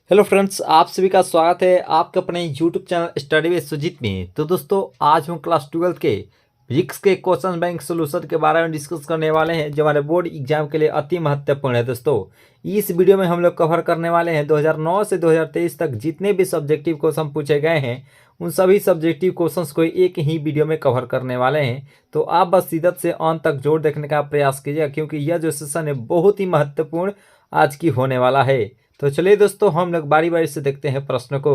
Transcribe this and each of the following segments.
Hello friends, आप सभी का स्वागत है आपके अपने YouTube channel study with Sujit में। तो दोस्तों, आज हम क्लास 12 के फिजिक्स के क्वेश्चन बैंक सोल्यूशन के बारे में डिस्कस करने वाले हैं, जो हमारे बोर्ड एग्जाम के लिए अति महत्वपूर्ण है। दोस्तों, इस वीडियो में हम लोग कवर करने वाले हैं 2009 से 2023 तक जितने भी सब्जेक्टिव क्वेश्चन पूछे गए हैं, उन सभी सब्जेक्टिव क्वेश्चंस को एक ही वीडियो में कवर करने वाले हैं। तो आप बस शिद्दत से अंत तक जोड़ देखने का प्रयास कीजिएगा, क्योंकि यह जो सेशन है बहुत ही महत्वपूर्ण आज की होने वाला है। तो चलिए दोस्तों, हम लोग बारी बारी से देखते हैं प्रश्न को।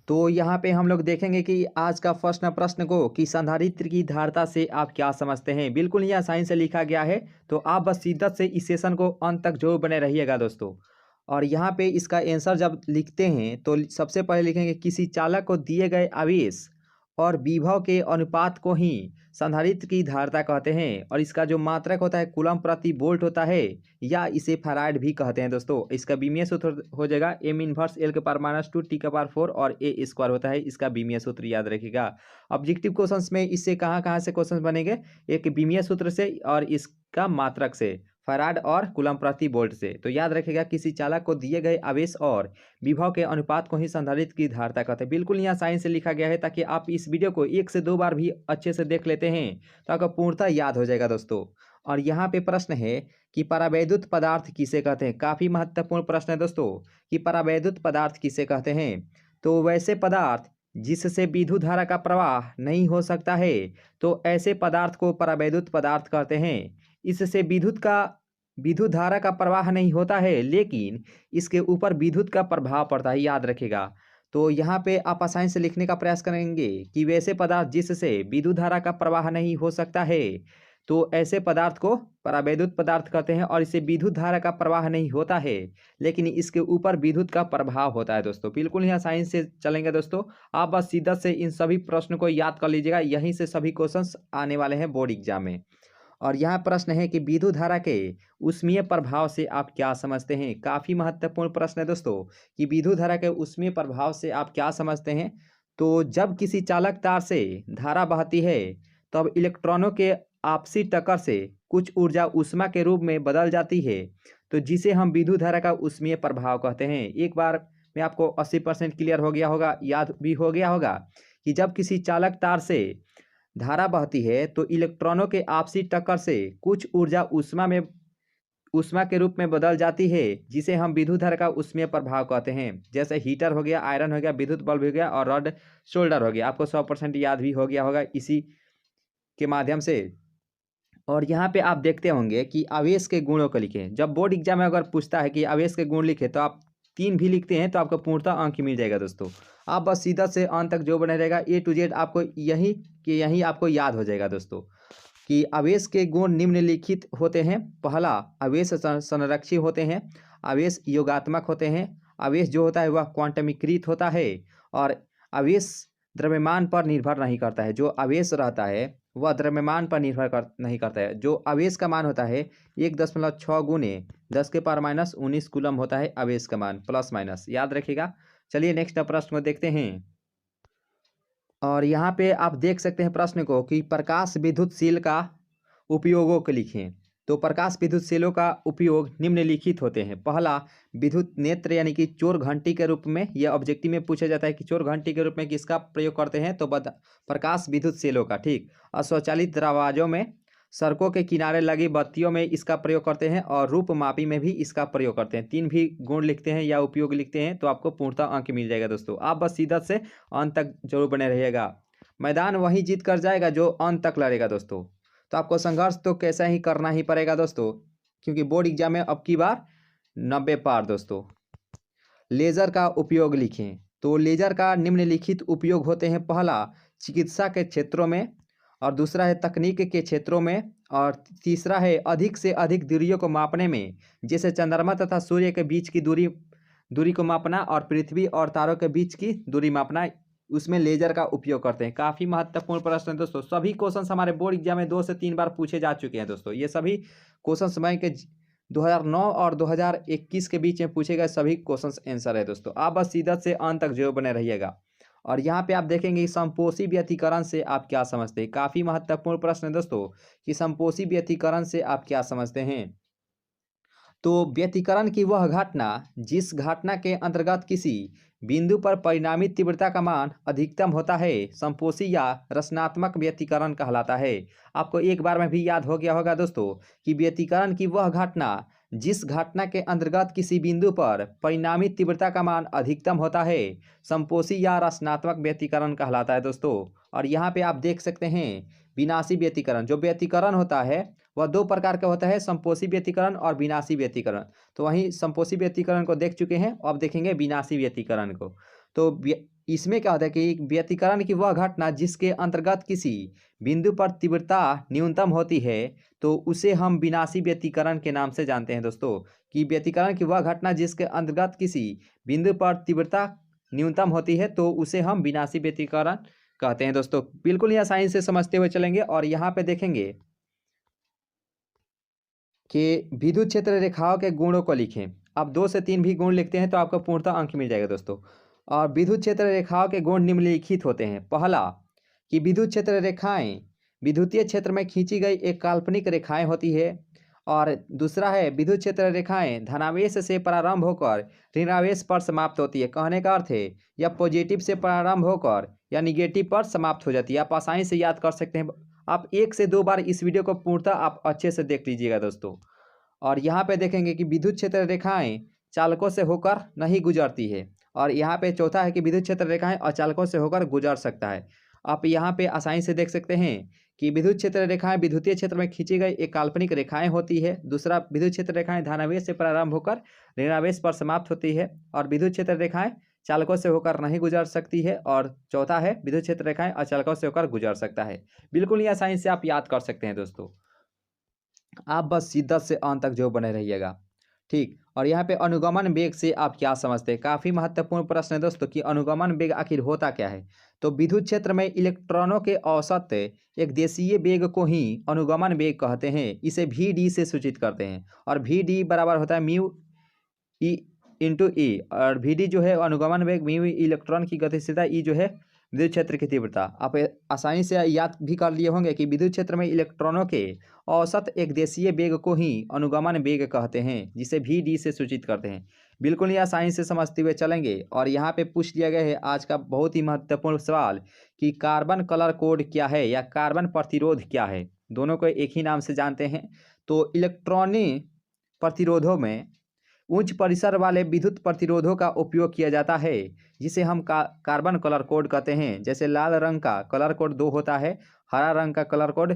तो यहाँ पे हम लोग देखेंगे कि आज का फर्स्ट प्रश्न को कि संधारित्र की धारता से आप क्या समझते हैं। बिल्कुल यहाँ साइन से लिखा गया है, तो आप बस शिद्दत से इस सेशन को अंत तक जरूर बने रहिएगा दोस्तों। और यहाँ पे इसका आंसर जब लिखते हैं तो सबसे पहले लिखेंगे किसी चालक को दिए गए आवेश और विभव के अनुपात को ही संधारित्र की धारता कहते हैं। और इसका जो मात्रक होता है कूलम प्रति वोल्ट होता है, या इसे फैराड भी कहते हैं दोस्तों। इसका बीमीय सूत्र हो जाएगा m इनवर्स l के पावर -2 t के पावर 4 और a स्क्वायर होता है इसका बीमीय सूत्र, याद रखिएगा। ऑब्जेक्टिव क्वेश्चंस में इससे कहाँ कहाँ से क्वेश्चंस बनेंगे, एक बीमीय सूत्र से और इसका मात्रक से, फैराड और कूलम प्रति वोल्ट से। तो याद रखिएगा किसी चालक को दिए गए आवेश और विभव के अनुपात को ही संधारित्र की धारता कहते हैं। बिल्कुल यहाँ साइन से लिखा गया है, ताकि आप इस वीडियो को 1 से 2 बार भी अच्छे से देख लेते हैं तो आपको पूर्णतः याद हो जाएगा दोस्तों। और यहाँ पे प्रश्न है कि परावैद्युत पदार्थ किसे कहते हैं। काफी महत्वपूर्ण प्रश्न है दोस्तों कि परावैद्युत पदार्थ किसे कहते हैं। तो वैसे पदार्थ जिससे विद्युत धारा का प्रवाह नहीं हो सकता है, तो ऐसे पदार्थ को परावैद्युत पदार्थ कहते हैं। इससे विद्युत धारा का प्रवाह नहीं होता है, लेकिन इसके ऊपर विद्युत का प्रभाव पड़ता है, याद रखेगा। तो यहाँ पे आप आसानी से लिखने का प्रयास करेंगे कि वैसे पदार्थ जिससे विद्युत धारा का प्रवाह नहीं हो सकता है, तो ऐसे पदार्थ को परावैद्युत पदार्थ कहते हैं। और इससे विद्युत धारा का प्रवाह नहीं होता है, लेकिन इसके ऊपर विद्युत का प्रभाव होता है दोस्तों। बिल्कुल यहाँ साइंस से चलेंगे दोस्तों। आप बस सीधा से इन सभी प्रश्न को याद कर लीजिएगा, यहीं से सभी क्वेश्चंस आने वाले हैं बोर्ड एग्जाम में। और यहाँ प्रश्न है कि विद्युत धारा के ऊष्मीय प्रभाव से आप क्या समझते हैं। काफी महत्वपूर्ण प्रश्न है दोस्तों कि विद्युत धारा के ऊष्मीय प्रभाव से आप क्या समझते हैं। तो जब किसी चालक तार से धारा बहती है, तब इलेक्ट्रॉनों के आपसी टक्कर से कुछ ऊर्जा ऊष्मा के रूप में बदल जाती है, तो जिसे हम विद्युत धारा का ऊष्मीय प्रभाव कहते हैं। एक बार में आपको 80% क्लियर हो गया होगा, याद भी हो गया होगा कि जब किसी चालक तार से धारा बहती है, तो इलेक्ट्रॉनों के आपसी टक्कर से कुछ ऊर्जा ऊष्मा के रूप में बदल जाती है, जिसे हम विद्युत धारा का ऊष्मीय प्रभाव कहते हैं। जैसे हीटर हो गया, आयरन हो गया, विद्युत बल्ब हो गया और रॉड शोल्डर हो गया। आपको 100% याद भी हो गया होगा इसी के माध्यम से। और यहाँ पे आप देखते होंगे कि आवेश के गुणों को लिखें। जब बोर्ड एग्जाम में अगर पूछता है कि आवेश के गुण लिखे, तो आप 3 भी लिखते हैं तो आपको पूर्णतः अंक मिल जाएगा दोस्तों। आप बस सीधा से अंत तक जो बने रहेगा A to Z आपको यही आपको याद हो जाएगा दोस्तों कि आवेश के गुण निम्नलिखित होते हैं। पहला, आवेश संरक्षी होते हैं, आवेश योगात्मक होते हैं, आवेश जो होता है वह क्वांटमीकृत होता है, और आवेश द्रव्यमान पर निर्भर नहीं करता है। जो आवेश रहता है वह द्रव्यमान पर नहीं करता है। जो आवेश का मान होता है 1.6 गुने 10 के पावर -19 कूलम होता है आवेश का मान, प्लस माइनस, याद रखिएगा। चलिए नेक्स्ट प्रश्न को देखते हैं। और यहाँ पे आप देख सकते हैं प्रश्न को कि प्रकाश विद्युत सेल का उपयोगों को लिखें। तो प्रकाश विद्युत सेलों का उपयोग निम्नलिखित होते हैं। पहला, विद्युत नेत्र यानी कि चोर घंटी के रूप में। यह ऑब्जेक्टिव में पूछा जाता है कि चोर घंटी के रूप में किसका प्रयोग करते हैं, तो प्रकाश विद्युत सेलों का। ठीक। अस्वचालित दरवाजों में, सड़कों के किनारे लगी बत्तियों में इसका प्रयोग करते हैं, और रूपमापी में भी इसका प्रयोग करते हैं। 3 भी गुण लिखते हैं या उपयोग लिखते हैं तो आपको पूर्णतः अंक मिल जाएगा दोस्तों। आप बस सीधा से अंत तक जरूर बने रहिएगा। मैदान वही जीत कर जाएगा जो अंत तक लड़ेगा दोस्तों। तो आपको संघर्ष तो कैसा ही करना ही पड़ेगा दोस्तों, क्योंकि बोर्ड एग्जाम में अब की बार 90 पार दोस्तों। लेजर का उपयोग लिखें। तो लेजर का निम्नलिखित उपयोग होते हैं। पहला, चिकित्सा के क्षेत्रों में, और दूसरा है तकनीक के क्षेत्रों में, और तीसरा है अधिक से अधिक दूरियों को मापने में, जैसे चंद्रमा तथा सूर्य के बीच की दूरी को मापना, और पृथ्वी और तारों के बीच की दूरी मापना, उसमें लेजर का उपयोग करते हैं। काफ़ी महत्वपूर्ण प्रश्न है दोस्तों। सभी क्वेश्चन हमारे बोर्ड एग्जाम में 2 से 3 बार पूछे जा चुके हैं दोस्तों। ये सभी क्वेश्चन बैंक के 2009 और 2021 के बीच में पूछे गए सभी क्वेश्चन आंसर है दोस्तों। आप बस सीधा से अंत तक जो बने रहिएगा। और यहाँ पे आप देखेंगे समपोषी व्यतिकरण से आप क्या समझते हैं। काफ़ी महत्वपूर्ण प्रश्न है दोस्तों कि समपोषी व्यतिकरण से आप क्या समझते हैं। तो व्यतिकरण की वह घटना जिस घटना के अंतर्गत किसी बिंदु पर परिणामी तीव्रता का मान अधिकतम होता है संपोषी या रचनात्मक व्यतिकरण कहलाता है। आपको एक बार में भी याद हो गया होगा दोस्तों कि व्यतिकरण की वह घटना जिस घटना के अंतर्गत किसी बिंदु पर परिणामी तीव्रता का मान अधिकतम होता है संपोषी या रचनात्मक व्यतिकरण कहलाता है दोस्तों। और यहाँ पे आप देख सकते हैं विनाशी व्यतिकरण, जो व्यतिकरण होता है वह दो प्रकार का होता है, संपोषी व्यतिकरण और विनाशी व्यतिकरण। तो वहीं संपोषी व्यतिकरण को देख चुके हैं, अब देखेंगे विनाशी व्यतिकरण को। तो इसमें क्या होता है कि व्यतिकरण की वह घटना जिसके अंतर्गत किसी बिंदु पर तीव्रता न्यूनतम होती है तो उसे हम विनाशी व्यतिकरण के नाम से जानते हैं दोस्तों। कि व्यतिकरण की वह घटना जिसके अंतर्गत किसी बिंदु पर तीव्रता न्यूनतम होती है तो उसे हम विनाशी व्यतिकरण कहते हैं दोस्तों। बिल्कुल यह आसानी से समझते हुए चलेंगे और यहाँ पे देखेंगे कि विद्युत क्षेत्र रेखाओं के गुणों को लिखें। अब 2 से 3 भी गुण लिखते हैं तो आपको पूर्णतः अंक मिल जाएगा दोस्तों। और विद्युत क्षेत्र रेखाओं के गुण निम्नलिखित होते हैं। पहला कि विद्युत क्षेत्र रेखाएं विद्युतीय क्षेत्र में खींची गई एक काल्पनिक रेखाएं होती है। और दूसरा है विद्युत क्षेत्र रेखाएं धनावेश से प्रारंभ होकर ऋणावेश पर समाप्त होती है। कहने का अर्थ है या पॉजिटिव से प्रारंभ होकर या निगेटिव पर समाप्त हो जाती है। आप आसानी से याद कर सकते हैं। आप 1 से 2 बार इस वीडियो को पूर्णतः आप अच्छे से देख लीजिएगा दोस्तों। और यहाँ पे देखेंगे कि विद्युत क्षेत्र रेखाएं चालकों से होकर नहीं गुजरती है। और यहाँ पे चौथा है कि विद्युत क्षेत्र रेखाएं अचालकों से होकर गुजर सकता है। आप यहाँ पे आसानी से देख सकते हैं कि विद्युत क्षेत्र रेखाएं विद्युतीय क्षेत्र में खींची गई एक काल्पनिक रेखाएं होती है। दूसरा विद्युत क्षेत्र रेखाएं धनावेश से प्रारंभ होकर ऋणावेश पर समाप्त होती है। और विद्युत क्षेत्र रेखाएं चालकों से होकर नहीं गुजर सकती है। और चौथा है विद्युत क्षेत्र रेखाएं अचालकों से होकर गुजर सकता है। बिल्कुल ये आसानी से आप याद कर सकते हैं दोस्तों। आप बस शिद्दत से अंत तक जो बने रहिएगा, ठीक। और यहाँ पे अनुगमन वेग से आप क्या समझते हैं, काफ़ी महत्वपूर्ण प्रश्न है दोस्तों कि अनुगमन वेग आखिर होता क्या है। तो विद्युत क्षेत्र में इलेक्ट्रॉनों के औसत एक देशीय वेग को ही अनुगमन वेग कहते हैं। इसे VD से सूचित करते हैं। और VD बराबर होता है म्यू ई इंटू ई। और VD जो है अनुगमन वेग, म्यू इलेक्ट्रॉन की गतिशीलता, ई जो है विद्युत क्षेत्र की तीव्रता। आप आसानी से याद भी कर लिए होंगे कि विद्युत क्षेत्र में इलेक्ट्रॉनों के औसत एक देशीय वेग को ही अनुगमन वेग कहते हैं, जिसे VD से सूचित करते हैं। बिल्कुल ही आसानी से समझते हुए चलेंगे। और यहाँ पे पूछ लिया गया है आज का बहुत ही महत्वपूर्ण सवाल कि कार्बन कलर कोड क्या है या कार्बन प्रतिरोध क्या है। दोनों को एक ही नाम से जानते हैं। तो इलेक्ट्रॉनिक प्रतिरोधों में उच्च परिसर वाले विद्युत प्रतिरोधों का उपयोग किया जाता है, जिसे हम कार्बन कलर कोड कहते हैं। जैसे लाल रंग का कलर कोड 2 होता है, हरा रंग का कलर कोड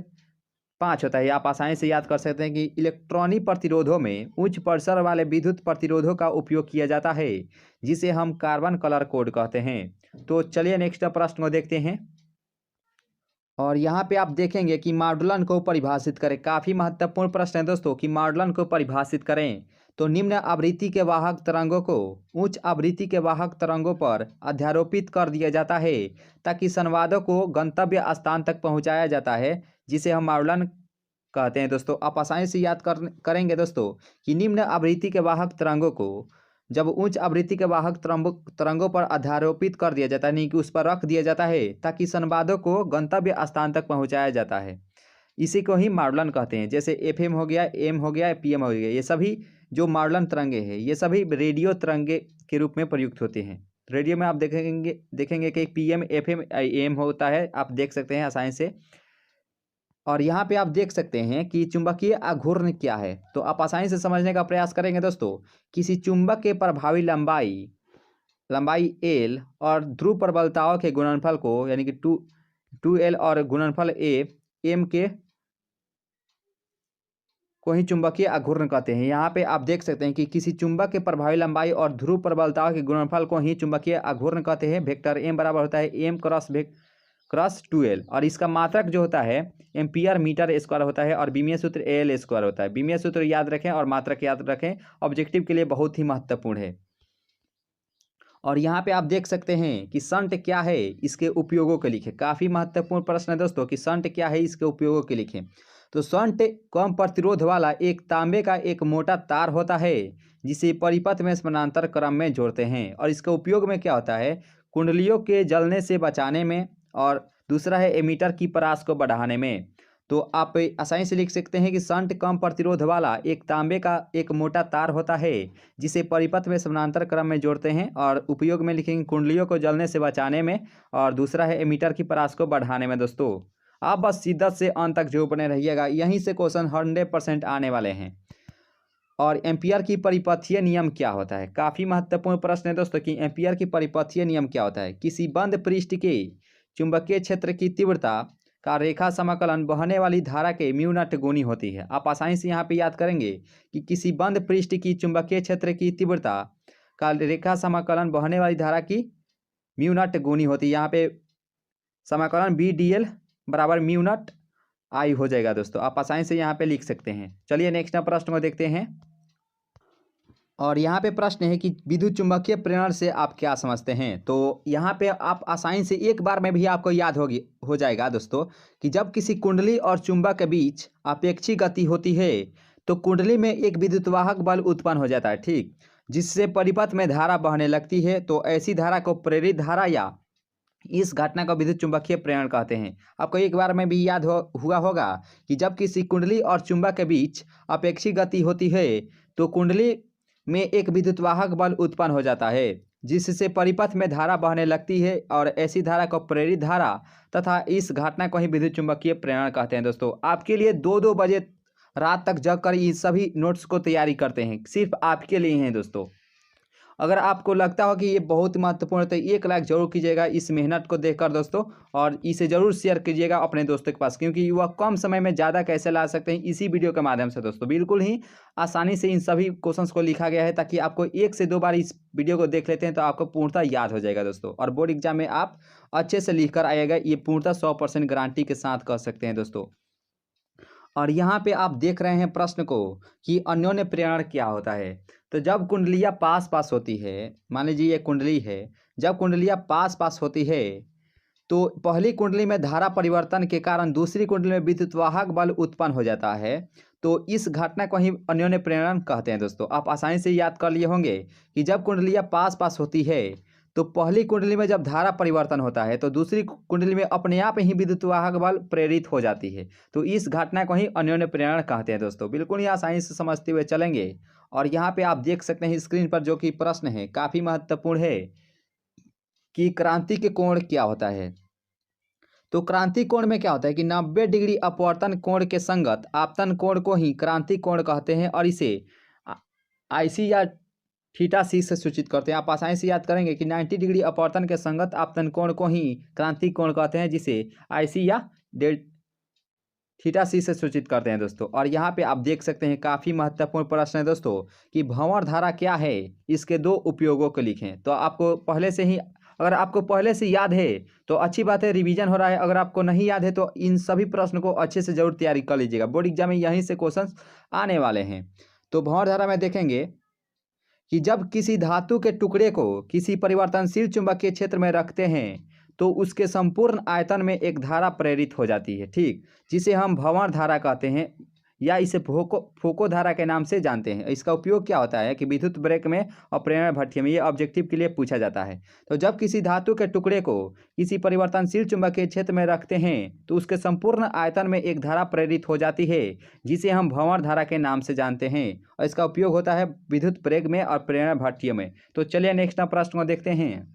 5 होता है। आप आसानी से याद कर सकते हैं कि इलेक्ट्रॉनिक प्रतिरोधों में उच्च परिसर वाले विद्युत प्रतिरोधों का उपयोग किया जाता है, जिसे हम कार्बन कलर कोड कहते हैं। तो चलिए नेक्स्ट प्रश्न को देखते हैं। और यहाँ पे आप देखेंगे कि मॉडुलन को परिभाषित करें। काफ़ी महत्वपूर्ण प्रश्न है दोस्तों कि मॉडुलन को परिभाषित करें। तो निम्न आवृत्ति के वाहक तरंगों को उच्च आवृत्ति के वाहक तरंगों पर अध्यारोपित कर दिया जाता है ताकि संवादों को गंतव्य स्थान तक पहुँचाया जाता है, जिसे हम मॉडुलन कहते हैं दोस्तों। आप आसानी से याद करेंगे दोस्तों कि निम्न आवृत्ति के वाहक तरंगों को जब उच्च आवृत्ति के वाहक तरंगों पर अध्यारोपित कर दिया जाता है, नहीं कि उस पर रख दिया जाता है, ताकि संवादों को गंतव्य स्थान तक पहुंचाया जाता है, इसी को ही मॉडुलन कहते हैं। जैसे FM हो गया, AM हो गया, PM हो गया, ये सभी जो मॉडुलन तरंगे हैं ये सभी रेडियो तरंगे के रूप में प्रयुक्त होते हैं। रेडियो में आप देखेंगे कि PM, FM, AM होता है, आप देख सकते हैं आसानी से। और यहाँ पे आप देख सकते हैं कि चुंबकीय आघूर्ण क्या है। तो आप आसानी से समझने का प्रयास करेंगे दोस्तों। किसी चुंबक के प्रभावी लंबाई L और ध्रुव प्रबलताओं के गुणनफल को यानी कि 2L और गुणनफल M के को ही चुंबकीय आघूर्ण कहते हैं। यहाँ पे आप देख सकते हैं कि किसी चुंबक के प्रभावी लंबाई और ध्रुव प्रबलताओं के गुणनफल को ही चुंबकीय आघूर्ण कहते हैं। वेक्टर M बराबर होता है M क्रॉस 2L। और इसका मात्रक जो होता है एम्पियर मीटर स्क्वायर होता है और बीमीय सूत्र AL स्क्वायर होता है। बीमीय सूत्र याद रखें और मात्रक याद रखें, ऑब्जेक्टिव के लिए बहुत ही महत्वपूर्ण है। और यहाँ पे आप देख सकते हैं कि शंट क्या है, इसके उपयोगों के लिखें। काफ़ी महत्वपूर्ण प्रश्न है दोस्तों कि शंट क्या है, इसके उपयोगों के लिखें। तो शंट कम प्रतिरोध वाला एक तांबे का एक मोटा तार होता है, जिसे परिपथ में समानांतर क्रम में जोड़ते हैं। और इसके उपयोग में क्या होता है, कुंडलियों के जलने से बचाने में, और दूसरा है एमीटर की परास को बढ़ाने में। तो आप आसानी से लिख सकते हैं कि शंट कम प्रतिरोध वाला एक तांबे का एक मोटा तार होता है जिसे परिपथ में समानांतर क्रम में जोड़ते हैं, और उपयोग में लिखेंगे कुंडलियों को जलने से बचाने में, और दूसरा है एमीटर की परास को बढ़ाने में। दोस्तों आप बस शिद्दत से अंत तक जो बने रहिएगा, यहीं से क्वेश्चन 100% आने वाले हैं। और एम्पियर की परिपथीय नियम क्या होता है, काफ़ी महत्वपूर्ण प्रश्न है दोस्तों कि एम्पियर की परिपथीय नियम क्या होता है। किसी बंद पृष्ठ के चुंबकीय क्षेत्र की तीव्रता का रेखा समाकलन बहने वाली धारा के म्यू नॉट गुनी होती है। आप आसानी से यहाँ पे याद करेंगे कि किसी बंद पृष्ठ की चुंबकीय क्षेत्र की तीव्रता का रेखा समाकलन बहने वाली धारा की म्यू नॉट गुनी होती है। यहाँ पे समाकलन BDL बराबर म्यू नॉट आई हो जाएगा। दोस्तों आप आसानी से यहाँ पे लिख सकते हैं। चलिए नेक्स्ट प्रश्न को देखते हैं। और यहाँ पे प्रश्न है कि विद्युत चुंबकीय प्रेरण से आप क्या समझते हैं। तो यहाँ पे आप आसानी से एक बार में भी आपको याद हो जाएगा दोस्तों कि जब किसी कुंडली और चुंबक के बीच अपेक्षी गति होती है तो कुंडली में एक विद्युतवाहक बल उत्पन्न हो जाता है, ठीक, जिससे परिपथ में धारा बहने लगती है। तो ऐसी धारा को प्रेरित धारा या इस घटना को विद्युत चुंबकीय प्रेरण कहते हैं। आपको एक बार में भी याद हुआ होगा कि जब किसी कुंडली और चुंबक के बीच अपेक्षी गति होती है तो कुंडली में एक विद्युतवाहक बल उत्पन्न हो जाता है जिससे परिपथ में धारा बहने लगती है, और ऐसी धारा को प्रेरित धारा तथा इस घटना को ही विद्युत चुंबकीय प्रेरण कहते हैं। दोस्तों आपके लिए 2-2 बजे रात तक जग कर ये सभी नोट्स को तैयारी करते हैं, सिर्फ आपके लिए हैं। दोस्तों अगर आपको लगता हो कि ये बहुत महत्वपूर्ण है तो 1 लाइक जरूर कीजिएगा इस मेहनत को देखकर दोस्तों, और इसे ज़रूर शेयर कीजिएगा अपने दोस्तों के पास, क्योंकि वह कम समय में ज़्यादा कैसे ला सकते हैं इसी वीडियो के माध्यम से। दोस्तों बिल्कुल ही आसानी से इन सभी क्वेश्चंस को लिखा गया है ताकि आपको 1 से 2 बार इस वीडियो को देख लेते हैं तो आपको पूर्णतः याद हो जाएगा दोस्तों, और बोर्ड एग्जाम में आप अच्छे से लिख कर आएगा, ये पूर्णतः 100% गारंटी के साथ कह सकते हैं दोस्तों। और यहाँ पे आप देख रहे हैं प्रश्न को कि अन्योन्य प्रेरण क्या होता है। तो जब कुंडलियाँ पास पास होती है, मान लीजिए ये कुंडली है, जब कुंडलियाँ पास पास होती है तो पहली कुंडली में धारा परिवर्तन के कारण दूसरी कुंडली में विद्युतवाहक बल उत्पन्न हो जाता है। तो इस घटना को ही अन्योन्य प्रेरण कहते हैं। दोस्तों आप आसानी से याद कर लिए होंगे कि जब कुंडलियाँ पास पास होती है तो पहली कुंडली में जब धारा परिवर्तन होता है तो दूसरी कुंडली में अपने आप ही विद्युतवाहक बल प्रेरित हो जाती है। तो इस घटना को ही अन्योन्य प्रेरण कहते हैं। दोस्तों बिल्कुल ही आसानी से समझते हुए चलेंगे। और यहाँ पे आप देख सकते हैं स्क्रीन पर जो कि प्रश्न है काफ़ी महत्वपूर्ण है कि क्रांति के कोण क्या होता है। तो क्रांति कोण में क्या होता है कि 90 डिग्री अपवर्तन कोण के संगत आपतन कोण को ही क्रांति कोण कहते हैं, और इसे IC या θc से सूचित करते हैं। आप आसानी से याद करेंगे कि 90 डिग्री अपवर्तन के संगत आपतन कोण को ही क्रांति कोण कहते हैं, जिसे IC या θc से सूचित करते हैं। दोस्तों और यहाँ पे आप देख सकते हैं काफ़ी महत्वपूर्ण प्रश्न है दोस्तों कि भंवर धारा क्या है, इसके 2 उपयोगों को लिखें। तो आपको पहले से ही, अगर आपको पहले से याद है तो अच्छी बात है, रिवीजन हो रहा है। अगर आपको नहीं याद है तो इन सभी प्रश्न को अच्छे से जरूर तैयारी कर लीजिएगा, बोर्ड एग्जाम में यहीं से क्वेश्चन आने वाले हैं। तो भंवर धारा में देखेंगे कि जब किसी धातु के टुकड़े को किसी परिवर्तनशील चुंबकीय क्षेत्र में रखते हैं तो उसके संपूर्ण आयतन में एक धारा प्रेरित हो जाती है, ठीक, जिसे हम भंवर धारा कहते हैं या इसे फोको धारा के नाम से जानते हैं। इसका उपयोग क्या होता है कि विद्युत ब्रेक में और प्रेरण भट्ठी में, ये ऑब्जेक्टिव के लिए पूछा जाता है। तो जब किसी धातु के टुकड़े को किसी परिवर्तनशील चुंबकीय क्षेत्र में रखते हैं तो उसके संपूर्ण आयतन में एक धारा प्रेरित हो जाती है जिसे हम भंवर धारा के नाम से जानते हैं, और इसका उपयोग होता है विद्युत ब्रेक में और प्रेरण भट्ठी में। तो चलिए नेक्स्ट प्रश्न को देखते हैं।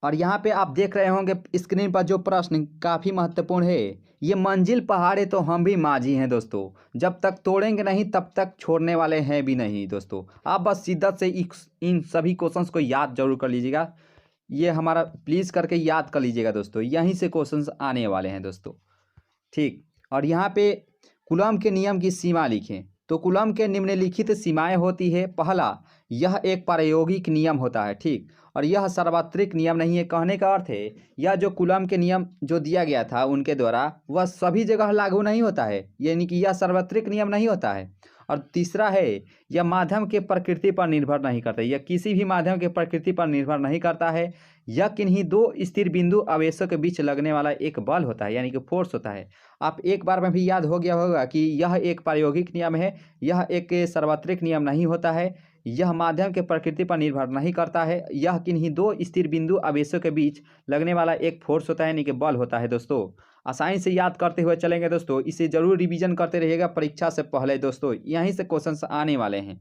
और यहाँ पे आप देख रहे होंगे स्क्रीन पर जो प्रश्न काफ़ी महत्वपूर्ण है, ये मंजिल पहाड़े तो हम भी माझी हैं दोस्तों, जब तक तोड़ेंगे नहीं तब तक छोड़ने वाले हैं भी नहीं। दोस्तों आप बस शिद्दत से इन सभी क्वेश्चंस को याद जरूर कर लीजिएगा, ये हमारा प्लीज़ करके याद कर लीजिएगा दोस्तों, यहीं से क्वेश्चंस आने वाले हैं दोस्तों, ठीक। और यहाँ पे कूलॉम के नियम की सीमा लिखें। तो कूलॉम के निम्नलिखित सीमाएं होती है। पहला, यह एक प्रायोगिक नियम होता है, ठीक, और यह सार्वत्रिक नियम नहीं है। कहने का अर्थ है यह जो कूलॉम के नियम जो दिया गया था उनके द्वारा वह सभी जगह लागू नहीं होता है, यानी कि यह सार्वत्रिक नियम नहीं होता है। और तीसरा है यह माध्यम के प्रकृति पर निर्भर नहीं करता, यह किसी भी माध्यम के प्रकृति पर निर्भर नहीं करता है। यह किन्हीं 2 स्थिर बिंदु आवेशों के बीच लगने वाला एक बल होता है, यानी कि फोर्स होता है। आप एक बार में भी याद हो गया होगा कि यह एक प्रायोगिक नियम है, यह एक सार्वत्रिक नियम नहीं होता है। यह माध्यम के प्रकृति पर निर्भर नहीं करता है। यह किन्हीं दो स्थिर बिंदु आवेशों के बीच लगने वाला एक फोर्स होता है, यानी कि बल होता है दोस्तों। आसानी से याद करते हुए चलेंगे दोस्तों, इसे जरूर रिवीजन करते रहिएगा परीक्षा से पहले दोस्तों, यहीं से क्वेश्चन आने वाले हैं।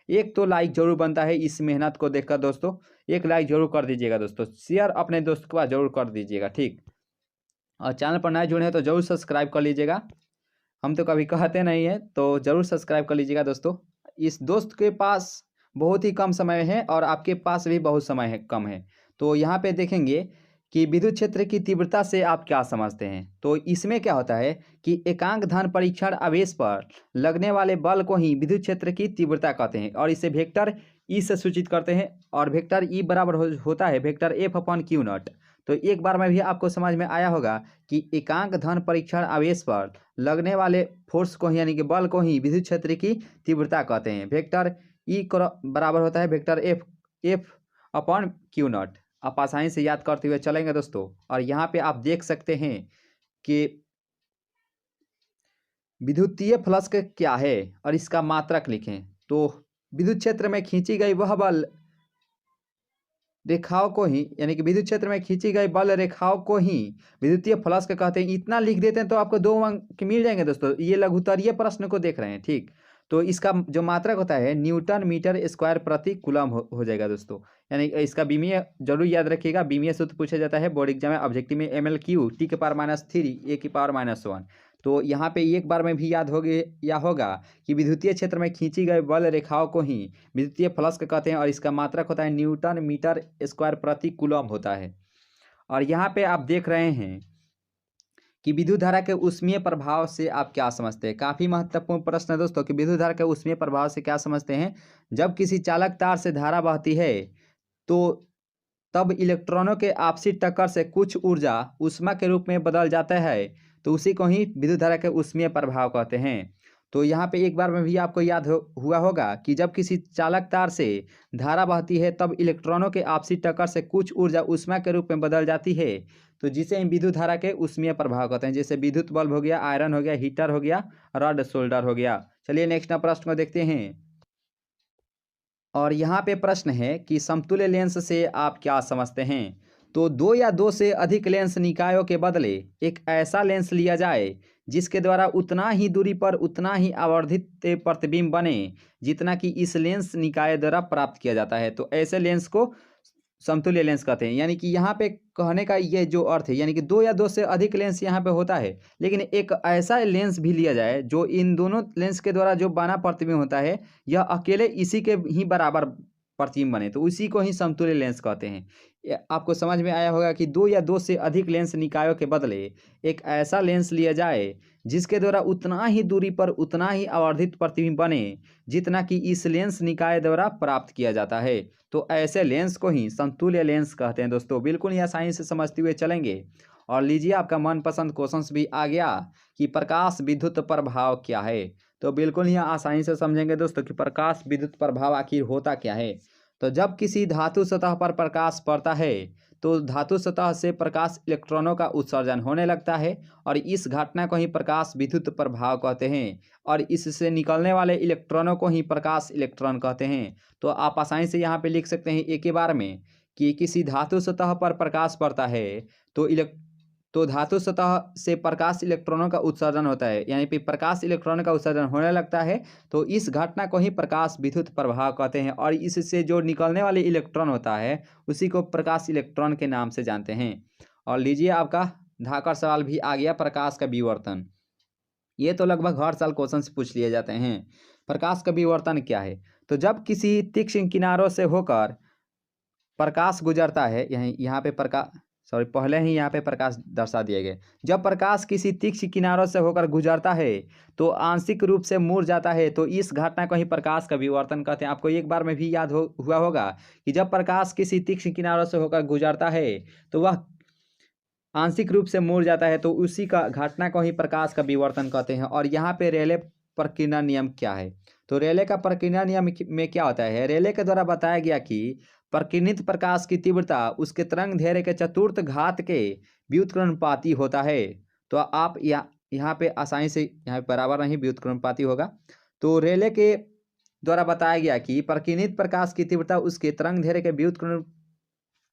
एक तो लाइक जरूर बनता है इस मेहनत को देखकर दोस्तों, एक लाइक जरूर कर दीजिएगा दोस्तों, शेयर अपने दोस्त के पास जरूर कर दीजिएगा, ठीक। और चैनल पर नए जुड़े हैं तो जरूर सब्सक्राइब कर लीजिएगा, हम तो कभी कहते नहीं हैं, तो जरूर सब्सक्राइब कर लीजिएगा दोस्तों। इस दोस्त के पास बहुत ही कम समय है और आपके पास भी बहुत समय है, कम है। तो यहाँ पे देखेंगे कि विद्युत क्षेत्र की तीव्रता से आप क्या समझते हैं। तो इसमें क्या होता है कि एकांक धन परीक्षण आवेश पर लगने वाले बल को ही विद्युत क्षेत्र की तीव्रता कहते हैं और इसे वेक्टर ई से सूचित करते हैं। और वेक्टर ई बराबर होता है vector F upon Q not. तो एक बार में भी आपको समझ में आया होगा कि एकांक धन परीक्षण आवेश पर लगने वाले फोर्स को ही, यानी कि बल को ही विद्युत क्षेत्र की तीव्रता कहते हैं। वेक्टर ई बराबर होता है vector F upon Q not. आप आसानी से याद करते हुए चलेंगे दोस्तों। और यहाँ पे आप देख सकते हैं कि विद्युतीय फ्लक्स क्या है और इसका मात्रक लिखें। तो विद्युत क्षेत्र में खींची गई वह बल रेखाओं को ही, यानी कि विद्युत क्षेत्र में खींची गई बल रेखाओं को ही विद्युतीय फ्लक्स कहते हैं। इतना लिख देते हैं तो आपको 2 अंक मिल जाएंगे दोस्तों। ये लघुत्तरीय प्रश्न को देख रहे हैं, ठीक। तो इसका जो मात्रक होता है न्यूटन मीटर स्क्वायर प्रति कूलम हो जाएगा दोस्तों। यानी इसका बीमीय जरूर याद रखिएगा, बीमीय सूत्र पूछा जाता है बोर्ड एग्जाम में, ऑब्जेक्टिव में ML/Q T⁻³ A⁻⁻1। तो यहाँ पे एक बार में भी याद होगा कि विद्युतीय क्षेत्र में खींची गई बल रेखाओं को ही विद्युतीय फ्लक्स कहते हैं और इसका मात्रक होता है न्यूटन मीटर स्क्वायर प्रति कूलम होता है। और यहाँ पे आप देख रहे हैं कि विद्युत धारा के ऊष्मीय प्रभाव से आप क्या समझते हैं। काफ़ी महत्वपूर्ण प्रश्न है दोस्तों कि विद्युत धारा के ऊष्मीय प्रभाव से क्या समझते हैं। जब किसी चालक तार से धारा बहती है तो तब इलेक्ट्रॉनों के आपसी टक्कर से कुछ ऊर्जा ऊष्मा के रूप में बदल जाता है, तो उसी को ही विद्युत धारा के ऊष्मीय प्रभाव कहते हैं। तो यहाँ पे एक बार में भी आपको याद हुआ होगा कि जब किसी चालक तार से धारा बहती है तब इलेक्ट्रॉनों के आपसी टक्कर से कुछ ऊर्जा ऊष्मा के रूप में बदल जाती है, तो जिसे हम विद्युत धारा के ऊष्मीय प्रभाव कहते हैं। जैसे विद्युत बल्ब हो गया, आयरन हो गया, हीटर हो गया, रॉड सोल्डर हो गया। चलिए नेक्स्ट प्रश्न को देखते हैं। और यहाँ पे प्रश्न है कि समतुल्य लेंस से आप क्या समझते हैं। तो 2 या 2 से अधिक लेंस निकायों के बदले एक ऐसा लेंस लिया जाए जिसके द्वारा उतना ही दूरी पर उतना ही आवर्धित प्रतिबिंब बने जितना कि इस लेंस निकाय द्वारा प्राप्त किया जाता है। तो ऐसे लेंस को समतुल्य लेंस कहते हैं। यानी कि यहाँ पे कहने का ये जो अर्थ है, यानी कि 2 या 2 से अधिक लेंस यहाँ पे होता है, लेकिन एक ऐसा लेंस भी लिया जाए जो इन दोनों लेंस के द्वारा जो बना प्रतिबिंब होता है यह अकेले इसी के ही बराबर प्रतिबिंब बने, तो उसी को ही समतुल्य लेंस कहते हैं। आपको समझ में आया होगा कि 2 या 2 से अधिक लेंस निकायों के बदले एक ऐसा लेंस लिया जाए जिसके द्वारा उतना ही दूरी पर उतना ही आवर्धित प्रतिबिंब बने जितना कि इस लेंस निकाय द्वारा प्राप्त किया जाता है, तो ऐसे लेंस को ही समतुल्य लेंस कहते हैं दोस्तों। बिल्कुल ही आसानी से समझते हुए चलेंगे। और लीजिए आपका मनपसंद क्वेश्चन भी आ गया कि प्रकाश विद्युत प्रभाव क्या है। तो बिल्कुल ही आसानी से समझेंगे दोस्तों कि प्रकाश विद्युत प्रभाव आखिर होता क्या है। तो जब किसी धातु सतह पर प्रकाश पड़ता है तो धातु सतह से प्रकाश इलेक्ट्रॉनों का उत्सर्जन होने लगता है और इस घटना को ही प्रकाश विद्युत प्रभाव कहते हैं और इससे निकलने वाले इलेक्ट्रॉनों को ही प्रकाश इलेक्ट्रॉन कहते हैं। तो आप आसानी से यहाँ पे लिख सकते हैं एक ही बार में कि किसी धातु सतह पर प्रकाश पड़ता है तो धातु सतह से प्रकाश इलेक्ट्रॉनों का उत्सर्जन होता है, यानी कि प्रकाश इलेक्ट्रॉनों का उत्सर्जन होने लगता है, तो इस घटना को ही प्रकाश विद्युत प्रभाव कहते हैं और इससे जो निकलने वाले इलेक्ट्रॉन होता है उसी को प्रकाश इलेक्ट्रॉन के नाम से जानते हैं। और लीजिए आपका धाकड़ सवाल भी आ गया, प्रकाश का विवर्तन। ये तो लगभग हर साल क्वेश्चन से पूछ लिए जाते हैं। प्रकाश का विवर्तन क्या है। तो जब किसी तीक्ष्ण किनारों से होकर प्रकाश गुजरता है, यहाँ पे पहले ही यहाँ पे प्रकाश दर्शा दिए गए। जब प्रकाश किसी तीक्ष्ण किनारों से होकर गुजरता है तो आंशिक रूप से मुड़ जाता है, तो इस घटना को ही प्रकाश का विवर्तन कहते हैं। आपको एक बार में भी याद हुआ होगा कि जब प्रकाश किसी तीक्ष्ण किनारों से होकर गुजरता है तो वह आंशिक रूप से मुड़ जाता है, तो उसी का घटना को ही प्रकाश का विवर्तन कहते हैं। और यहाँ पे रेले प्रकीर्णन नियम क्या है। तो रेले का प्रकीर्णन नियम में क्या होता है। रेले के द्वारा बताया गया कि प्रकीर्णित प्रकाश की तीव्रता उसके तरंग दैर्घ्य के चतुर्थ घात के व्युत्क्रमानुपाती होता है। तो आप यहाँ पे आसानी से यहाँ पे बराबर नहीं व्युत्क्रमानुपाती होगा। तो रेले के द्वारा बताया गया कि प्रकीर्णित प्रकाश की तीव्रता उसके तरंग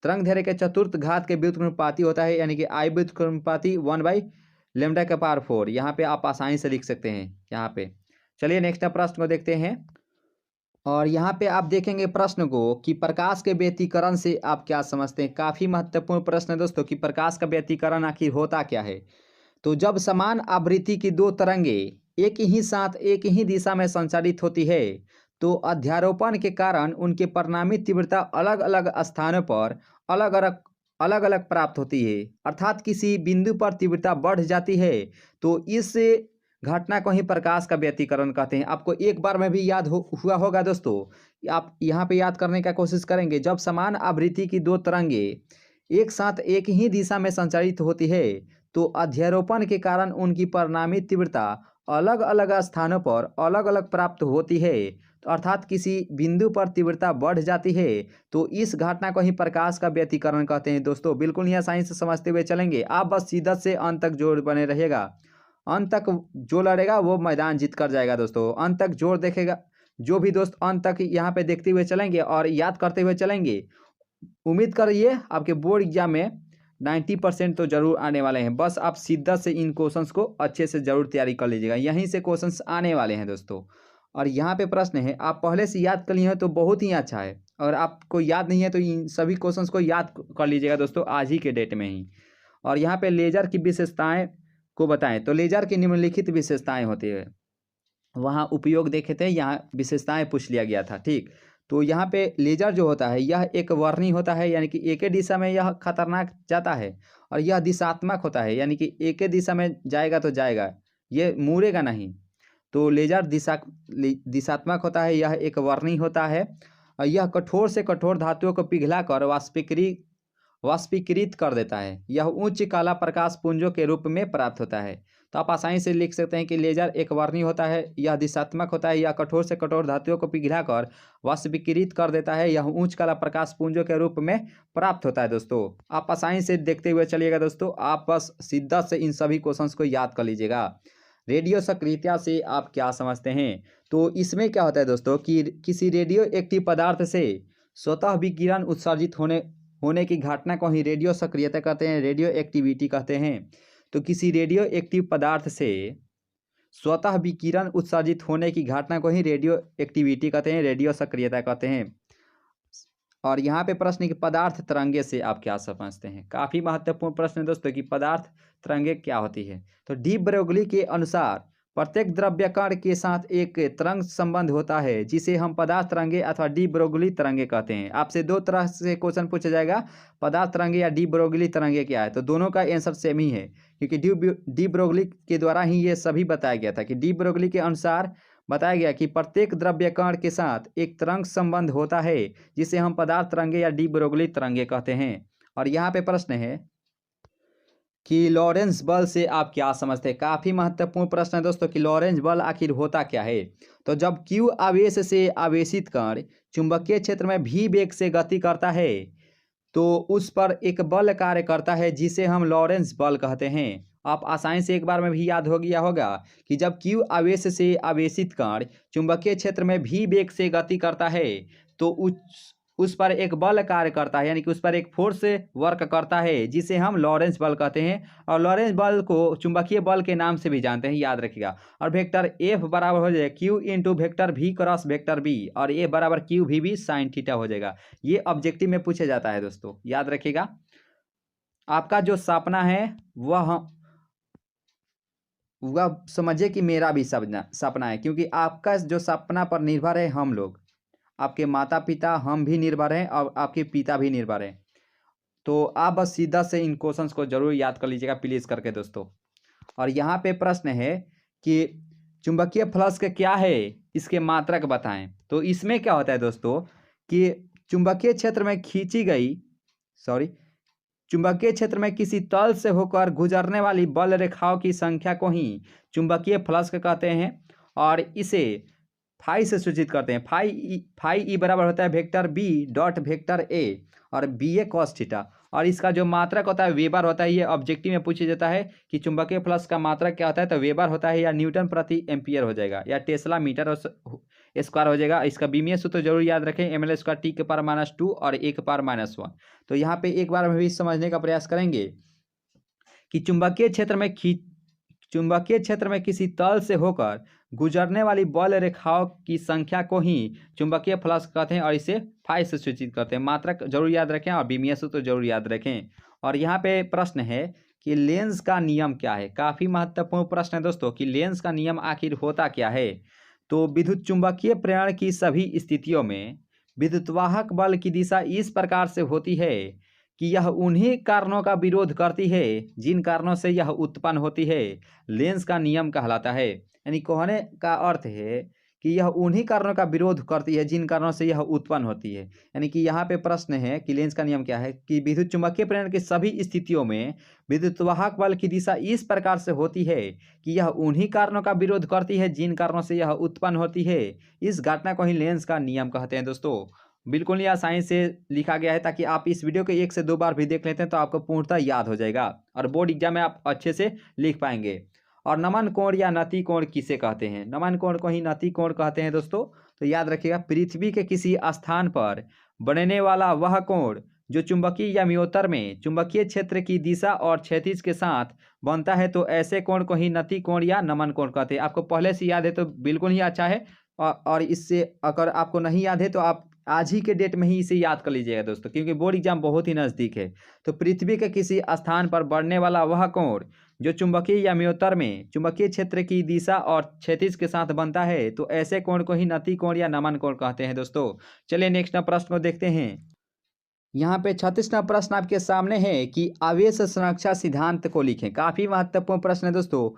दैर्घ्य के चतुर्थ घात के व्युत्क्रमानुपाती होता है, यानी कि I व्युत्क्रमानुपाती 1/λ⁴। यहाँ पे आप आसानी से लिख सकते हैं यहाँ पे। चलिए नेक्स्ट प्रश्न को देखते हैं। और यहाँ पे आप देखेंगे प्रश्न को कि प्रकाश के व्यतिकरण से आप क्या समझते हैं। काफ़ी महत्वपूर्ण प्रश्न है दोस्तों कि प्रकाश का व्यतिकरण आखिर होता क्या है। तो जब समान आवृत्ति की दो तरंगे एक ही साथ एक ही दिशा में संचारित होती है तो अध्यारोपण के कारण उनके परिणामी तीव्रता अलग अलग स्थानों पर अलग अलग प्राप्त होती है। अर्थात किसी बिंदु पर तीव्रता बढ़ जाती है तो इस घटना को ही प्रकाश का व्यतिकरण कहते हैं। आपको एक बार में भी याद हुआ होगा दोस्तों। आप यहाँ पे याद करने का कोशिश करेंगे। जब समान आवृत्ति की दो तरंगे एक साथ एक ही दिशा में संचारित होती है तो अध्यारोपण के कारण उनकी परिणामी तीव्रता अलग अलग स्थानों पर अलग अलग प्राप्त होती है। तो अर्थात किसी बिंदु पर तीव्रता बढ़ जाती है तो इस घटना को ही प्रकाश का व्यतिकरण कहते हैं। दोस्तों बिल्कुल ही आसानी से समझते हुए चलेंगे। आप बस शिद्दत से अंत तक जोर बने रहेगा। अंत तक जो लड़ेगा वो मैदान जीत कर जाएगा। दोस्तों अंत तक जोर देखेगा जो भी दोस्त अंत तक यहाँ पे देखते हुए चलेंगे और याद करते हुए चलेंगे, उम्मीद करिए आपके बोर्ड एग्जाम में 90% तो जरूर आने वाले हैं। बस आप शिद्दत से इन क्वेश्चंस को अच्छे से जरूर तैयारी कर लीजिएगा, यहीं से क्वेश्चंस आने वाले हैं दोस्तों। और यहाँ पे प्रश्न है, आप पहले से याद कर लिए हैं तो बहुत ही अच्छा है, और आपको याद नहीं है तो इन सभी क्वेश्चंस को याद कर लीजिएगा दोस्तों आज ही के डेट में ही। और यहाँ पे लेजर की विशेषताएं को बताएं तो लेजर की निम्नलिखित विशेषताएं होती है। वहाँ उपयोग देखे थे, यहाँ विशेषताएं पूछ लिया गया था। ठीक, तो यहाँ पे लेजर जो होता है यह एक वर्णी होता है, यानी कि एक ही दिशा में यह खतरनाक जाता है, और यह दिशात्मक होता है, यानी कि एक ही दिशा में जाएगा तो जाएगा, ये मुड़ेगा नहीं। तो लेजर दिशात्मक होता है, यह एक वर्णी होता है, और यह कठोर से कठोर धातुओं को पिघलाकर वाष्पीकृत कर देता है। यह उच्च काला प्रकाश पुंजों के रूप में प्राप्त होता है। तो आप आसानी से लिख सकते हैं कि लेजर एक वर्णी होता है, यह दिशात्मक होता है, यह कठोर से कठोर धातुओं को पिघलाकर वाष्पीकृत कर देता है, यह उच्च काला प्रकाश पुंजों के रूप में प्राप्त होता है। दोस्तों आप आसानी से देखते हुए चलिएगा दोस्तों, आप बस शिद्दत से इन सभी क्वेश्चंस को याद कर लीजिएगा। रेडियो सक्रियता से आप क्या समझते हैं। तो इसमें क्या होता है दोस्तों कि किसी रेडियो एक्टिव पदार्थ से स्वतः विकिरण उत्सर्जित होने की घटना को ही रेडियो सक्रियता कहते हैं, रेडियो एक्टिविटी कहते हैं। तो किसी रेडियो एक्टिव पदार्थ से स्वतः विकिरण उत्सर्जित होने की घटना को ही रेडियो एक्टिविटी कहते हैं, रेडियो सक्रियता कहते हैं। और यहाँ पे प्रश्न कि पदार्थ तरंगे से आप क्या समझते हैं। काफ़ी महत्वपूर्ण प्रश्न है दोस्तों कि पदार्थ तरंगे क्या होती है। तो डी ब्रोगली के अनुसार प्रत्येक द्रव्य कण के साथ एक तरंग संबंध होता है जिसे हम पदार्थ तरंगे अथवा डी ब्रोगली तरंगे कहते हैं। आपसे दो तरह से क्वेश्चन पूछा जाएगा, पदार्थ तरंगे या डी ब्रोगली तरंगे क्या है। तो दोनों का आंसर सेम ही है, क्योंकि डी ब्रोगली के द्वारा ही ये सभी बताया गया था कि डी ब्रोगली के अनुसार बताया गया कि प्रत्येक द्रव्य कण के साथ एक तरंग संबंध होता है जिसे हम पदार्थ तरंगे या डी ब्रोगली तरंगे कहते हैं। और यहाँ पे प्रश्न है कि लॉरेंस बल से आप क्या समझते हैं। काफ़ी महत्वपूर्ण प्रश्न है दोस्तों कि लॉरेंस बल आखिर होता क्या है। तो जब Q आवेश से आवेशित कण चुंबकीय क्षेत्र में v वेग से गति करता है तो उस पर एक बल कार्य करता है जिसे हम लॉरेंस बल कहते हैं। आप आसानी से एक बार में भी याद हो गया होगा कि जब Q आवेश से आवेशित कण चुंबकीय क्षेत्र में v वेग से गति करता है तो उस पर एक बल कार्य करता है, यानी कि उस पर एक फोर्स वर्क करता है जिसे हम लॉरेंस बल कहते हैं। और लॉरेंस बल को चुंबकीय बल के नाम से भी जानते हैं, याद रखिएगा। और वेक्टर F बराबर हो जाएगा Q into vector V cross vector B, और A बराबर QVB साइन थीटा हो जाएगा। ये ऑब्जेक्टिव में पूछा जाता है दोस्तों, याद रखिएगा। आपका जो सपना है वह समझिए कि मेरा भी सपना है, क्योंकि आपका जो सपना पर निर्भर है हम लोग, आपके माता पिता, हम भी निर्भर हैं और आपके पिता भी निर्भर हैं। तो आप बस सीधा से इन क्वेश्चंस को जरूर याद कर लीजिएगा प्लीज़ करके दोस्तों। और यहाँ पे प्रश्न है कि चुंबकीय फ्लक्स क्या है, इसके मात्रक बताएं। तो इसमें क्या होता है दोस्तों कि चुंबकीय क्षेत्र में किसी तल से होकर गुजरने वाली बल रेखाओं की संख्या को ही चुंबकीय फ्लक्स कहते हैं। और इसे फाई से सूचित करते हैं। फाई ई बराबर होता है vector B dot vector A और बी ए कॉस थीटा। और इसका जो मात्रक होता है वेबर होता है। ये ऑब्जेक्टिव में पूछा जाता है कि चुंबकीय फ्लक्स का मात्रक क्या होता है, तो वेबर होता है या न्यूटन प्रति एम्पियर हो जाएगा या टेस्ला मीटर स्क्वायर हो जाएगा। इसका बीमीय सूत्र जरूर याद रखें, एम एल स्क्वायर टी के पावर -2 और ए के पावर -1। तो यहाँ पे एक बार हम भी समझने का प्रयास करेंगे कि चुंबकीय क्षेत्र में किसी तल से होकर गुजरने वाली बल रेखाओं की संख्या को ही चुंबकीय फ्लक्स कहते हैं और इसे फाई से सूचित करते हैं। मात्रक जरूर याद रखें और बीमीय सूत्र जरूर याद रखें। और यहाँ पे प्रश्न है कि लेंस का नियम क्या है। काफी महत्वपूर्ण प्रश्न है दोस्तों कि लेंस का नियम आखिर होता क्या है। तो विद्युत चुंबकीय प्रेरण की सभी स्थितियों में विद्युतवाहक बल की दिशा इस प्रकार से होती है कि यह उन्हीं कारणों का विरोध करती है जिन कारणों से यह उत्पन्न होती है। लेंस का नियम कहलाता है। यानी कहने का अर्थ है कि यह उन्हीं कारणों का विरोध करती है जिन कारणों से यह उत्पन्न होती है। यानी कि यहाँ पे प्रश्न है कि लेंस का नियम क्या है कि विद्युत चुंबकीय प्रेरण की सभी स्थितियों में विद्युतवाहक बल की दिशा इस प्रकार से होती है कि यह उन्हीं कारणों का विरोध करती है जिन कारणों से यह उत्पन्न होती है। इस घटना को ही लेंस का नियम कहते हैं दोस्तों। बिल्कुल ही आसानी से लिखा गया है ताकि आप इस वीडियो को 1 से 2 बार भी देख लेते हैं तो आपको पूर्णतः याद हो जाएगा और बोर्ड एग्जाम में आप अच्छे से लिख पाएंगे। और नमन कोण या नति कोण किसे कहते हैं? नमन कोण को ही नति कोण कहते हैं दोस्तों। तो याद रखिएगा, पृथ्वी के किसी स्थान पर बनने वाला वह कोण जो चुंबकीय या म्योतर में चुंबकीय क्षेत्र की दिशा और क्षैतिज के साथ बनता है, तो ऐसे कोण को ही नति कोण या नमन कोण कहते हैं। आपको पहले से याद है तो बिल्कुल ही अच्छा है, और इससे अगर आपको नहीं याद है तो आप आज ही के डेट में ही इसे याद कर लीजिएगा दोस्तों, क्योंकि बोर्ड एग्जाम बहुत ही नज़दीक है। तो पृथ्वी के किसी स्थान पर बढ़ने वाला वह कोण जो चुंबकीय या म्योतर में चुंबकीय क्षेत्र की दिशा और क्षैतिज के साथ बनता है, तो ऐसे कोण को ही नति कोण या नमन कोण कहते हैं दोस्तों। चलिए नेक्स्ट प्रश्न को देखते हैं। यहाँ पे 36वां प्रश्न आपके सामने है कि आवेश संरक्षा सिद्धांत को लिखें। काफी महत्वपूर्ण प्रश्न है दोस्तों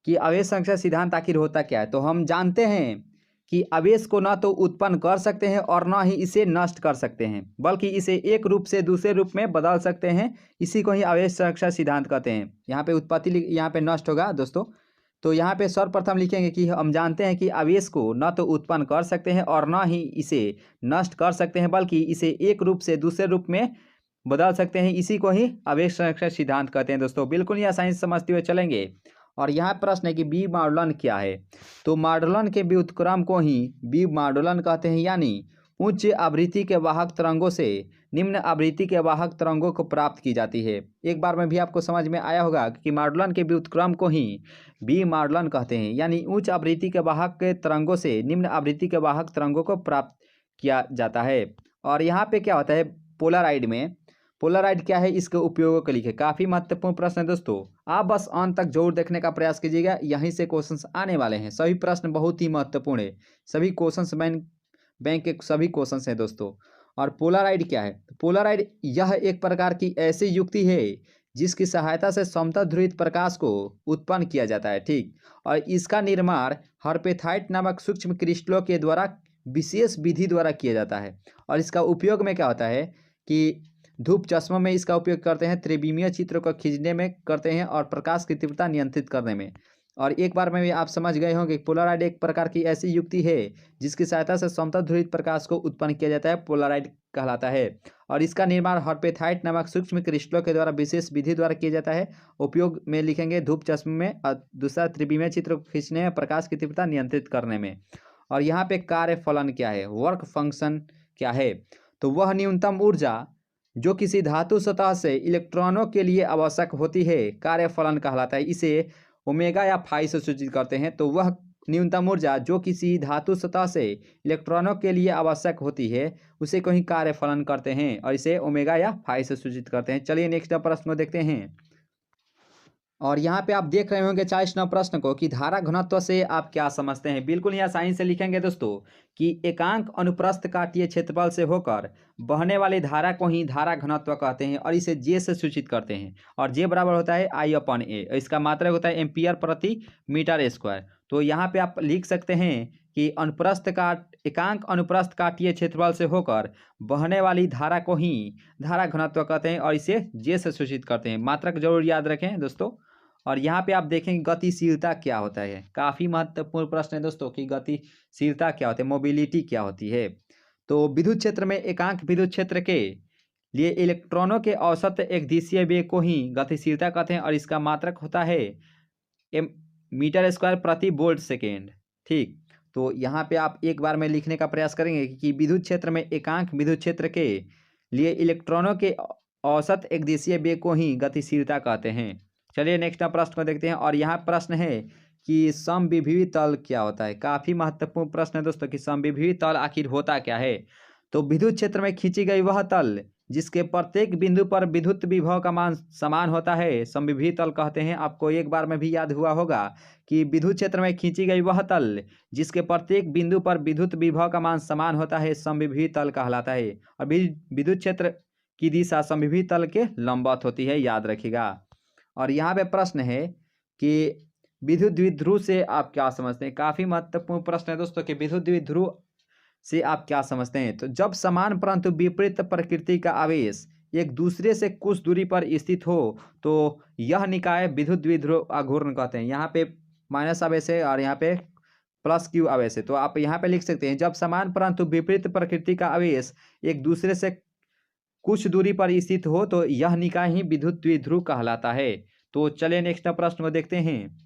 कि आवेश संरक्षा सिद्धांत आखिर होता क्या है। तो हम जानते हैं कि आवेश को न तो उत्पन्न कर सकते हैं और न ही इसे नष्ट कर सकते हैं, बल्कि इसे एक रूप से दूसरे रूप में बदल सकते हैं। इसी को ही आवेश संरक्षा सिद्धांत कहते हैं। यहाँ पे उत्पत्ति यहाँ पे नष्ट होगा दोस्तों। तो यहाँ पे सर्वप्रथम लिखेंगे कि हम जानते हैं कि आवेश को न तो उत्पन्न कर सकते हैं और न ही इसे नष्ट कर सकते हैं, बल्कि इसे एक रूप से दूसरे रूप में बदल सकते हैं। इसी को ही आवेश संरक्षा सिद्धांत कहते हैं दोस्तों। बिल्कुल ही आसानी से समझते हुए चलेंगे। और यहाँ प्रश्न है कि बी मॉडुलन क्या है। तो मॉडुलन के व्युत्क्रम को ही बी मॉडुलन कहते हैं, यानी उच्च आवृत्ति के वाहक तरंगों से निम्न आवृत्ति के वाहक तरंगों को प्राप्त की जाती है। एक बार में भी आपको समझ में आया होगा कि मॉडुलन के व्युत्क्रम को ही बी मॉडुलन कहते हैं, यानी उच्च आवृत्ति के वाहक के तरंगों से निम्न आवृत्ति के वाहक तरंगों को प्राप्त किया जाता है। और यहाँ पे क्या होता है पोलराइड में, पोलराइड क्या है, इसके उपयोगों को लिखे। काफ़ी महत्वपूर्ण प्रश्न है दोस्तों। आप बस अंत तक जरूर देखने का प्रयास कीजिएगा, यहीं से क्वेश्चंस आने वाले हैं। सभी प्रश्न बहुत ही महत्वपूर्ण है, सभी क्वेश्चंस बैंक के सभी क्वेश्चंस हैं दोस्तों। और पोलराइड क्या है? पोलराइड यह एक प्रकार की ऐसी युक्ति है जिसकी सहायता से समतल ध्रुवित प्रकाश को उत्पन्न किया जाता है, ठीक। और इसका निर्माण हर्पेथाइट नामक सूक्ष्म क्रिस्टलों के द्वारा विशेष विधि द्वारा किया जाता है। और इसका उपयोग में क्या होता है कि धूप चश्मों में इसका उपयोग करते हैं, त्रिविमीय चित्र को खींचने में करते हैं और प्रकाश की तीव्रता नियंत्रित करने में। और एक बार में भी आप समझ गए होंगे कि पोलराइड एक प्रकार की ऐसी युक्ति है जिसकी सहायता से समतल ध्रुवित प्रकाश को उत्पन्न किया जाता है, पोलराइड कहलाता है। और इसका निर्माण हर्पेथाइट नामक सूक्ष्म क्रिस्टलों के द्वारा विशेष विधि द्वारा किया जाता है। उपयोग में लिखेंगे धूप चश्मे में, और दूसरा त्रिविमीय चित्र को खींचने में, प्रकाश की तीव्रता नियंत्रित करने में। और यहाँ पे कार्य फलन क्या है, वर्क फंक्शन क्या है? तो वह न्यूनतम ऊर्जा जो किसी धातु सतह से इलेक्ट्रॉनों के लिए आवश्यक होती है, कार्य फलन कहलाता है। इसे ओमेगा या फाई से सूचित करते हैं। तो वह न्यूनतम ऊर्जा जो किसी धातु सतह से इलेक्ट्रॉनों के लिए आवश्यक होती है, उसे को ही कार्य फलन करते हैं और इसे ओमेगा या फाई से सूचित करते हैं। चलिए नेक्स्ट प्रश्न को देखते हैं। और यहाँ पे आप देख रहे होंगे 40वां प्रश्न को कि धारा घनत्व से आप क्या समझते हैं। बिल्कुल ही आसानी से लिखेंगे दोस्तों कि एकांक अनुप्रस्थ काटीय क्षेत्रफल से होकर बहने वाली धारा को ही धारा घनत्व कहते हैं और इसे जे से सूचित करते हैं। और जे बराबर होता है I/A। इसका मात्रक होता है एम्पियर प्रति मीटर स्क्वायर। तो यहाँ पे आप लिख सकते हैं कि एकांक अनुप्रस्थ काटीय क्षेत्रफल से होकर बहने वाली धारा को ही धारा घनत्व कहते हैं और इसे जे से सूचित करते हैं। मात्रक जरूर याद रखें दोस्तों। और यहाँ पे आप देखेंगे गतिशीलता क्या होता है। काफ़ी महत्वपूर्ण प्रश्न है दोस्तों कि गतिशीलता क्या होती है, मोबिलिटी क्या होती है। तो विद्युत क्षेत्र में एकांक विद्युत क्षेत्र के लिए इलेक्ट्रॉनों के औसत एकदिशीय वेग को ही गतिशीलता कहते हैं और इसका मात्रक होता है मीटर स्क्वायर प्रति वोल्ट सेकेंड। ठीक, तो यहाँ पे आप एक बार में लिखने का प्रयास करेंगे कि विद्युत क्षेत्र में एकांक विद्युत क्षेत्र के लिए इलेक्ट्रॉनों के औसत एकदिशीय वेग को ही गतिशीलता कहते हैं। चलिए नेक्स्ट प्रश्न को देखते हैं और यहाँ प्रश्न है कि समविभवी तल क्या होता है। काफ़ी महत्वपूर्ण प्रश्न है दोस्तों कि समविभवी तल आखिर होता क्या है। तो विद्युत क्षेत्र में खींची गई वह तल जिसके प्रत्येक बिंदु पर विद्युत विभव का मान समान होता है समविभवी तल कहते हैं। आपको एक बार में भी याद हुआ होगा कि विद्युत क्षेत्र में खींची गई वह तल जिसके प्रत्येक बिंदु पर विद्युत विभव का मान समान होता है समविभवी तल कहलाता है। और विद्युत क्षेत्र की दिशा समविभवी तल के लंबवत होती है, याद रखिएगा। और यहाँ पे प्रश्न है कि विद्युत द्विध्रुव से आप क्या समझते हैं। काफ़ी महत्वपूर्ण प्रश्न है दोस्तों कि विद्युत द्विध्रुव से आप क्या समझते हैं। तो जब समान परंतु विपरीत प्रकृति का आवेश एक दूसरे से कुछ दूरी पर स्थित हो तो यह निकाय विद्युत द्विध्रुव आघूर्ण कहते हैं। यहाँ पे माइनस आवेश है और यहाँ पे प्लस क्यू आवेश है। तो आप यहाँ पे लिख सकते हैं जब समान परंतु विपरीत प्रकृति का आवेश एक दूसरे से कुछ दूरी पर स्थित हो तो यह निकाय ही विद्युत द्विध्रुव कहलाता है। तो चलिए नेक्स्ट प्रश्न को देखते हैं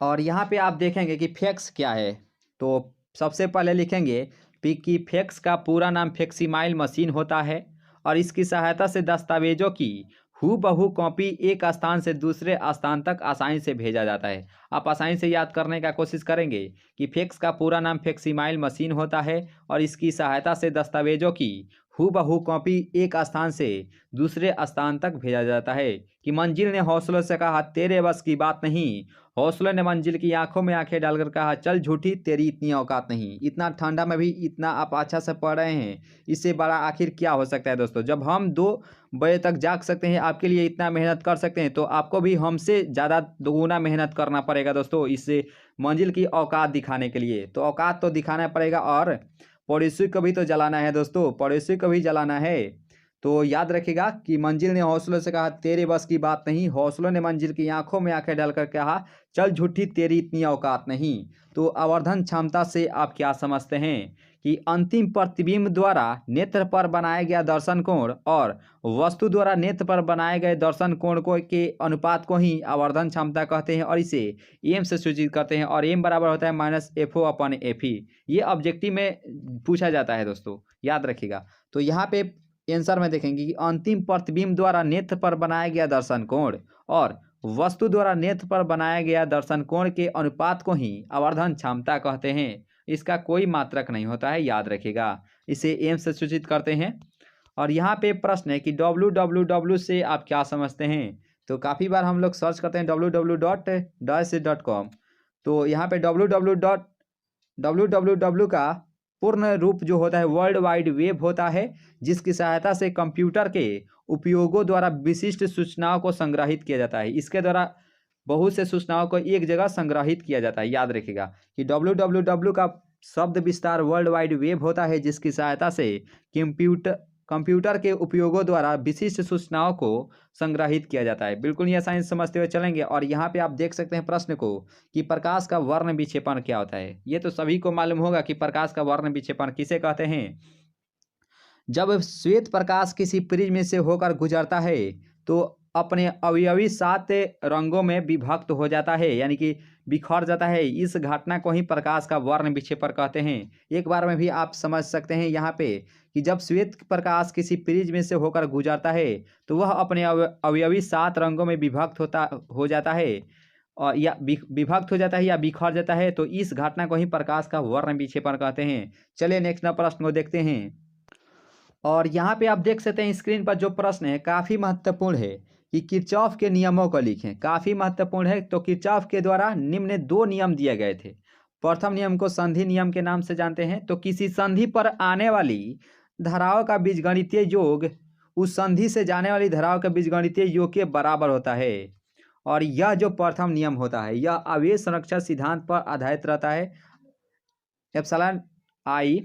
और यहाँ पे आप देखेंगे कि फ्लेक्स क्या है। तो सबसे पहले लिखेंगे कि फ्लेक्स का पूरा नाम फ्लेक्सिमाइल मशीन होता है और इसकी सहायता से दस्तावेजों की हूबहू कॉपी एक स्थान से दूसरे स्थान तक आसानी से भेजा जाता है। आप आसानी से याद करने का कोशिश करेंगे कि फ्लेक्स का पूरा नाम फ्लेक्सिमाइल मशीन होता है और इसकी सहायता से दस्तावेजों की हूबहू कॉपी एक स्थान से दूसरे स्थान तक भेजा जाता है। कि मंजिल ने हौसलों से कहा तेरे बस की बात नहीं, हौसलों ने मंजिल की आंखों में आंखें डालकर कहा चल झूठी तेरी इतनी औकात नहीं। इतना ठंडा में भी इतना आप अच्छा से पढ़ रहे हैं, इससे बड़ा आखिर क्या हो सकता है दोस्तों। जब हम 2 बजे तक जाग सकते हैं, आपके लिए इतना मेहनत कर सकते हैं, तो आपको भी हमसे ज़्यादा दोगुना मेहनत करना पड़ेगा दोस्तों इससे मंजिल की औकात दिखाने के लिए। तो औकात तो दिखाना पड़ेगा और पड़ोसी को भी तो जलाना है दोस्तों, पड़ोसी को भी जलाना है। तो याद रखिएगा कि मंजिल ने हौसलों से कहा तेरे बस की बात नहीं, हौसलों ने मंजिल की आंखों में आंखें डालकर कहा चल झूठी तेरी इतनी औकात नहीं। तो आवर्धन क्षमता से आप क्या समझते हैं कि अंतिम प्रतिबिंब द्वारा नेत्र पर बनाया गया दर्शन कोण और वस्तु द्वारा नेत्र पर बनाए गए दर्शन कोण को के अनुपात को ही आवर्धन क्षमता कहते हैं और इसे एम से सूचित करते हैं और एम बराबर होता है -FO/FE। ये ऑब्जेक्टिव में पूछा जाता है दोस्तों, याद रखिएगा। तो यहाँ पे आंसर में देखेंगे कि अंतिम प्रतिबिंब द्वारा नेत्र पर बनाया गया दर्शन कोण और वस्तु द्वारा नेत्र पर बनाया गया दर्शन कोण के अनुपात को ही आवर्धन क्षमता कहते हैं। इसका कोई मात्रक नहीं होता है, याद रखिएगा। इसे एम से सूचित करते हैं। और यहाँ पे प्रश्न है कि www से आप क्या समझते हैं। तो काफ़ी बार हम लोग सर्च करते हैं www.com। तो यहाँ पे www का पूर्ण रूप जो होता है वर्ल्ड वाइड वेब होता है जिसकी सहायता से कंप्यूटर के उपयोगों द्वारा विशिष्ट सूचनाओं को संग्रहित किया जाता है। इसके द्वारा बहुत से सूचनाओं को एक जगह संग्रहित किया जाता है, याद रखिएगा कि www का शब्द विस्तार वर्ल्ड वाइड वेब होता है जिसकी सहायता से कंप्यूटर के उपयोगों द्वारा विशिष्ट सूचनाओं को संग्रहित किया जाता है। बिल्कुल ये साइंस समझते हुए चलेंगे। और यहाँ पे आप देख सकते हैं प्रश्न को कि प्रकाश का वर्ण विक्षेपण क्या होता है। ये तो सभी को मालूम होगा कि प्रकाश का वर्ण विक्षेपण किसे कहते हैं। जब श्वेत प्रकाश किसी प्रिज्म से होकर गुजरता है तो अपने अवयवी 7 रंगों में विभक्त हो जाता है, यानी कि बिखर जाता है। इस घटना को ही प्रकाश का वर्ण विक्षेपण कहते हैं। एक बार में भी आप समझ सकते हैं यहाँ पे कि जब श्वेत प्रकाश किसी प्रिज्म से होकर गुजरता है तो वह अपने अवयवी 7 रंगों में विभक्त हो जाता है और या विभक्त हो जाता है या बिखर जाता है। तो इस घटना को ही प्रकाश का वर्ण विक्षेपण कहते हैं। चलिए नेक्स्ट प्रश्न को देखते हैं। और यहाँ पे आप देख सकते हैं स्क्रीन पर जो प्रश्न है काफ़ी महत्वपूर्ण है कि किरचॉफ के नियमों को लिखें। काफ़ी महत्वपूर्ण है। तो किरचॉफ के द्वारा निम्न 2 नियम दिए गए थे। प्रथम नियम को संधि नियम के नाम से जानते हैं। तो किसी संधि पर आने वाली धाराओं का बीजगणितीय योग उस संधि से जाने वाली धाराओं के बीजगणितीय योग के बराबर होता है। और यह जो प्रथम नियम होता है यह आवेश संरक्षण सिद्धांत पर आधारित रहता है। एप्सिलॉन I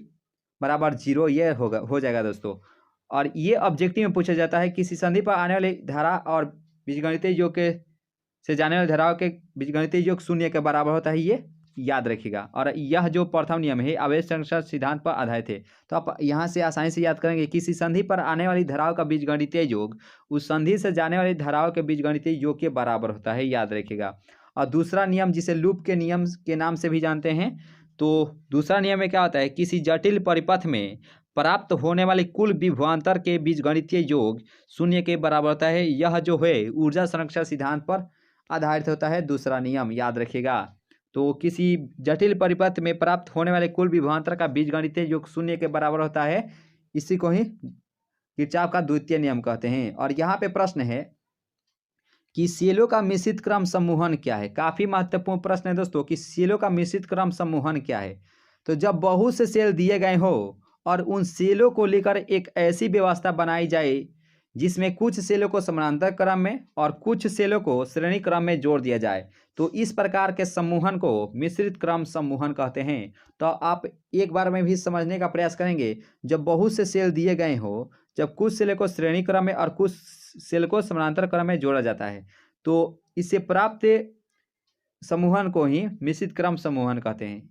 बराबर 0 ये हो जाएगा दोस्तों। और ये ऑब्जेक्टिव में पूछा जाता है किसी संधि पर आने वाली धारा और बीजगणितीय योग के से जाने वाली धाराओं के बीजगणितीय योग शून्य के बराबर होता है, ये याद रखिएगा। और यह जो प्रथम नियम है आवेश संरक्षण सिद्धांत पर आधारित है। तो आप यहाँ से आसानी से याद करेंगे, किसी संधि पर आने वाली धाराओं का बीजगणितीय योग उस संधि से जाने वाली धाराओं के बीजगणितीय योग के बराबर होता है, याद रखिएगा। और दूसरा नियम जिसे लूप के नियम के नाम से भी जानते हैं, तो दूसरा नियम में क्या होता है, किसी जटिल परिपथ में प्राप्त होने वाले कुल विभवांतर के बीजगणितीय योग शून्य के बराबर होता है। यह जो है ऊर्जा संरक्षण सिद्धांत पर आधारित होता है, दूसरा नियम, याद रखिएगा। तो किसी जटिल परिपथ में प्राप्त होने वाले कुल विभवांतर का बीजगणितीय योग शून्य के बराबर होता है, इसी को ही किरचॉफ का द्वितीय नियम कहते हैं। और यहाँ पे प्रश्न है कि सेलों का मिश्रित क्रम समूहन क्या है। काफी महत्वपूर्ण प्रश्न है दोस्तों कि सेलों का मिश्रित क्रम समूहन क्या है। तो जब बहुत से सेल दिए गए हो और उन सेलों को लेकर एक ऐसी व्यवस्था बनाई जाए जिसमें कुछ सेलों को समानांतर क्रम में और कुछ सेलों को श्रेणी क्रम में जोड़ दिया जाए, तो इस प्रकार के समूहन को मिश्रित क्रम समूहन कहते हैं। तो आप एक बार में भी समझने का प्रयास करेंगे, जब बहुत से सेल दिए गए हो, जब कुछ सेल को श्रेणी क्रम में और कुछ सेल को समानांतर क्रम में जोड़ा जाता है, तो इससे प्राप्त समूहन को ही मिश्रित क्रम समूहन कहते हैं।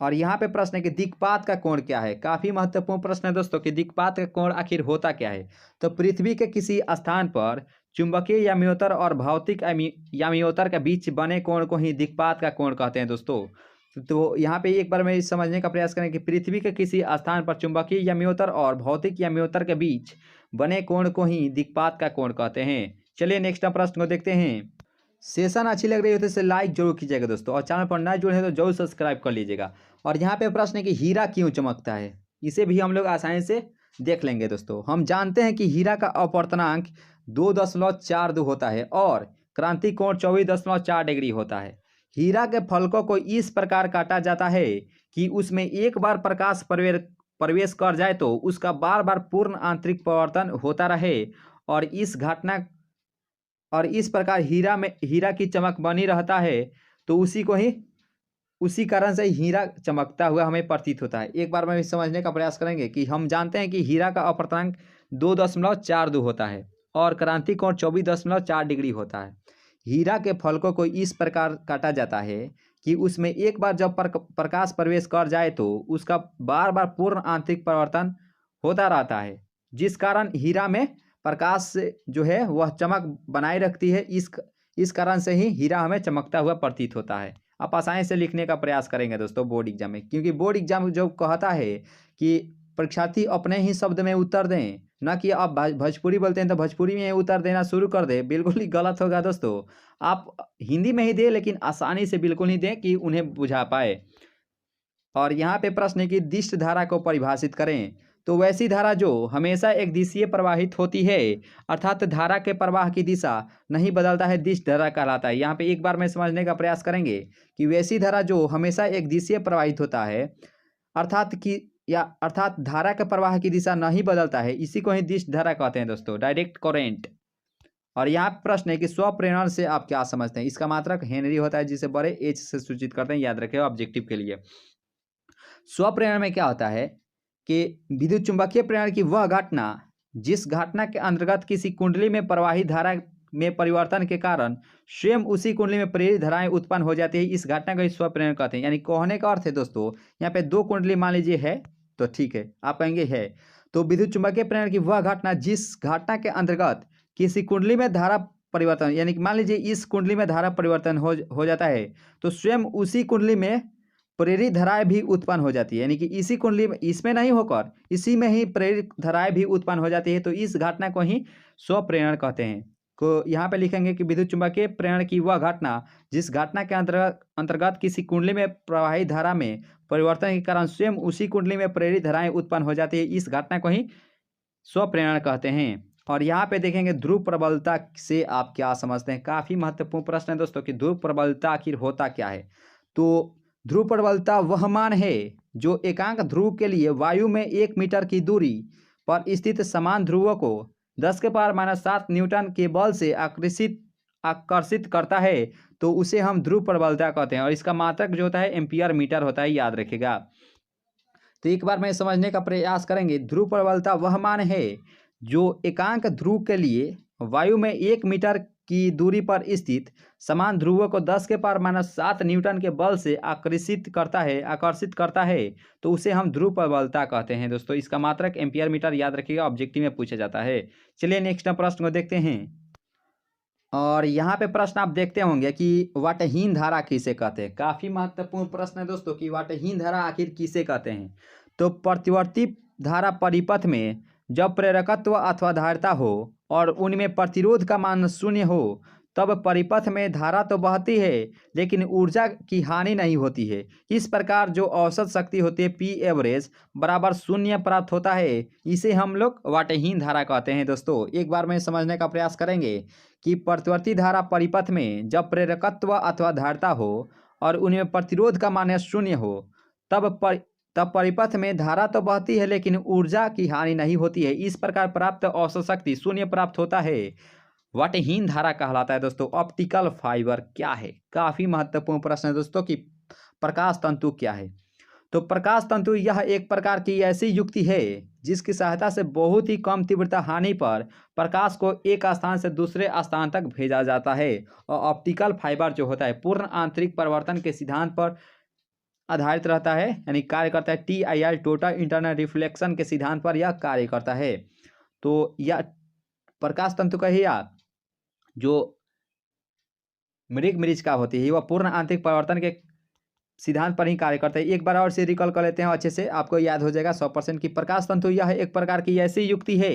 और यहाँ पे प्रश्न है कि दिक्पात का कोण क्या है। काफी महत्वपूर्ण प्रश्न है दोस्तों कि दिक्पात का कोण आखिर होता क्या है। तो पृथ्वी के किसी स्थान पर चुंबकीय याम्योत्तर और भौतिक याम्योत्तर के बीच बने कोण को ही दिक्पात का कोण कहते हैं दोस्तों। तो यहाँ पे एक बार में समझने का प्रयास करें कि पृथ्वी के किसी स्थान पर चुंबकीय याम्योत्तर और भौतिक याम्योत्तर के बीच बने कोण को ही दिक्पात का कोण कहते हैं। चलिए नेक्स्ट प्रश्न को देखते हैं। सेशन अच्छी लग रही हो तो इसे लाइक जरूर कीजिएगा दोस्तों, और चैनल पर नए जुड़े हैं तो जरूर सब्सक्राइब कर लीजिएगा। और यहाँ पे प्रश्न है कि हीरा क्यों चमकता है, इसे भी हम लोग आसानी से देख लेंगे दोस्तों। हम जानते हैं कि हीरा का अपवर्तनांक 2.42 होता है और क्रांति कोण 24.4 डिग्री होता है। हीरा के फलकों को इस प्रकार काटा जाता है कि उसमें एक बार प्रकाश प्रवेश कर जाए तो उसका बार बार पूर्ण आंतरिक परिवर्तन होता रहे, और इस प्रकार हीरा की चमक बनी रहता है। तो उसी कारण से हीरा चमकता हुआ हमें प्रतीत होता है। एक बार में भी समझने का प्रयास करेंगे कि हम जानते हैं कि हीरा का अपवर्तनांक 2.42 होता है और क्रांति कोण 24.4 डिग्री होता है। हीरा के फलकों को इस प्रकार काटा जाता है कि उसमें एक बार जब प्रकाश प्रवेश कर जाए तो उसका बार बार पूर्ण आंतरिक परिवर्तन होता रहता है, जिस कारण हीरा में प्रकाश जो है वह चमक बनाए रखती है। इस कारण से ही हीरा हमें चमकता हुआ प्रतीत होता है। आप आसानी से लिखने का प्रयास करेंगे दोस्तों बोर्ड एग्जाम में, क्योंकि बोर्ड एग्जाम जो कहता है कि परीक्षार्थी अपने ही शब्द में उत्तर दें, ना कि आप भोजपुरी बोलते हैं तो भोजपुरी में उत्तर देना शुरू कर दे, बिल्कुल ही गलत होगा दोस्तों। आप हिंदी में ही दें, लेकिन आसानी से बिल्कुल ही दें कि उन्हें बुझा पाए। और यहाँ पे प्रश्न है कि दिष्ट धारा को परिभाषित करें। तो वैसी धारा जो हमेशा एक दिशीय प्रवाहित होती है, अर्थात धारा के प्रवाह की दिशा नहीं बदलता है, दिष्ट धारा कहलाता है। यहाँ पे एक बार में समझने का प्रयास करेंगे कि वैसी धारा जो हमेशा एक दिशीय प्रवाहित होता है, अर्थात धारा के प्रवाह की दिशा नहीं बदलता है, इसी को ही दिष्ट धारा कहते हैं दोस्तों, डायरेक्ट करेंट। और यहाँ प्रश्न है कि स्वप्रेरण से आप क्या समझते हैं। इसका मात्रक हेनरी होता है, जिसे बड़े एच से सूचित करते हैं, याद रखें ऑब्जेक्टिव के लिए। स्वप्रेरण में क्या होता है कि विद्युत चुंबकीय प्रेरण की वह घटना जिस घटना के अंतर्गत किसी कुंडली में प्रवाहित धारा में परिवर्तन के कारण स्वयं उसी कुंडली में प्रेरित धाराएं उत्पन्न हो जाती है, इस घटना को स्वप्रेरण कहते हैं। यानी कहने का अर्थ है दोस्तों, यहाँ पे दो कुंडली मान लीजिए है तो ठीक है, आप कहेंगे है, तो विद्युत चुंबकीय प्रेरण की वह घटना जिस घटना के अंतर्गत किसी कुंडली में धारा परिवर्तन, यानी कि मान लीजिए इस कुंडली में धारा परिवर्तन हो जाता है, तो स्वयं उसी कुंडली में प्रेरित धाराएं भी उत्पन्न हो जाती है। यानी कि इसी कुंडली में, इसमें नहीं होकर इसी में ही प्रेरित धाराएं भी उत्पन्न हो जाती है, तो इस घटना को ही स्वप्रेरण कहते हैं। को यहाँ पे लिखेंगे कि विद्युत चुंबकीय प्रेरण की वह घटना जिस घटना के अंतर्गत किसी कुंडली में प्रवाहित धारा में परिवर्तन के कारण स्वयं उसी कुंडली में प्रेरित धाराएं उत्पन्न हो जाती है, इस घटना को ही स्वप्रेरण कहते हैं। और यहाँ पे देखेंगे ध्रुव प्रबलता से आप क्या समझते हैं। काफी महत्वपूर्ण प्रश्न है दोस्तों कि ध्रुव प्रबलता आखिर होता क्या है। तो ध्रुव प्रबलता वह मान है जो एकांक ध्रुव के लिए वायु में 1 मीटर की दूरी पर स्थित समान ध्रुवों को 10⁻⁷ न्यूटन के बल से आकर्षित करता है, तो उसे हम ध्रुव प्रबलता कहते हैं। और इसका मात्रक जो होता है एम्पियर मीटर होता है, याद रखिएगा। तो एक बार में समझने का प्रयास करेंगे। ध्रुव प्रबलता वह मान है जो एकांक ध्रुव के लिए वायु में 1 मीटर की दूरी पर स्थित समान ध्रुवों को 10 के पावर -7 न्यूटन के बल से आकर्षित करता है तो उसे हम ध्रुव प्रबलता कहते हैं दोस्तों। इसका मात्रक एम्पियर मीटर याद रखिएगा, ऑब्जेक्टिव में पूछा जाता है। चलिए नेक्स्ट प्रश्न को देखते हैं। और यहाँ पे प्रश्न आप देखते होंगे कि वाटहीन धारा किसे कहते हैं। काफी महत्वपूर्ण प्रश्न है दोस्तों कि वाटहीन धारा आखिर किसे कहते हैं। तो प्रतिवर्ती धारा परिपथ में जब प्रेरकत्व अथवा धारिता हो और उनमें प्रतिरोध का मान शून्य हो तब परिपथ में धारा तो बहती है लेकिन ऊर्जा की हानि नहीं होती है। इस प्रकार जो औसत शक्ति होती है पी एवरेज बराबर शून्य प्राप्त होता है, इसे हम लोग वाटहीन धारा कहते हैं दोस्तों। एक बार में समझने का प्रयास करेंगे कि प्रतिवर्ती धारा परिपथ में जब प्रेरकत्व अथवा धारिता हो और उनमें प्रतिरोध का मान शून्य हो तब परिपथ में धारा तो बहती है लेकिन ऊर्जा की हानि नहीं होती है। इस प्रकार प्राप्त औसत शक्ति शून्य प्राप्त होता है, वाटहीन धारा कहलाता है दोस्तों। ऑप्टिकल फाइबर क्या है, काफी महत्वपूर्ण प्रश्न है दोस्तों कि प्रकाश तंतु क्या है। तो प्रकाश तंतु यह एक प्रकार की ऐसी युक्ति है जिसकी सहायता से बहुत ही कम तीव्रता हानि पर प्रकाश को एक स्थान से दूसरे स्थान तक भेजा जाता है। और ऑप्टिकल फाइबर जो होता है पूर्ण आंतरिक परिवर्तन के सिद्धांत पर आधारित रहता है, यानी कार्य करता है। TIR टोटल इंटरनल रिफ्लेक्शन के सिद्धांत पर यह कार्य करता है। तो यह प्रकाश तंतु का ही जो मृग का होती है वह पूर्ण आंतरिक परिवर्तन के सिद्धांत पर ही कार्य करता है। एक बार और से रिकॉल कर लेते हैं, अच्छे से आपको याद हो जाएगा 100% की प्रकाश तंतु यह एक प्रकार की ऐसी युक्ति है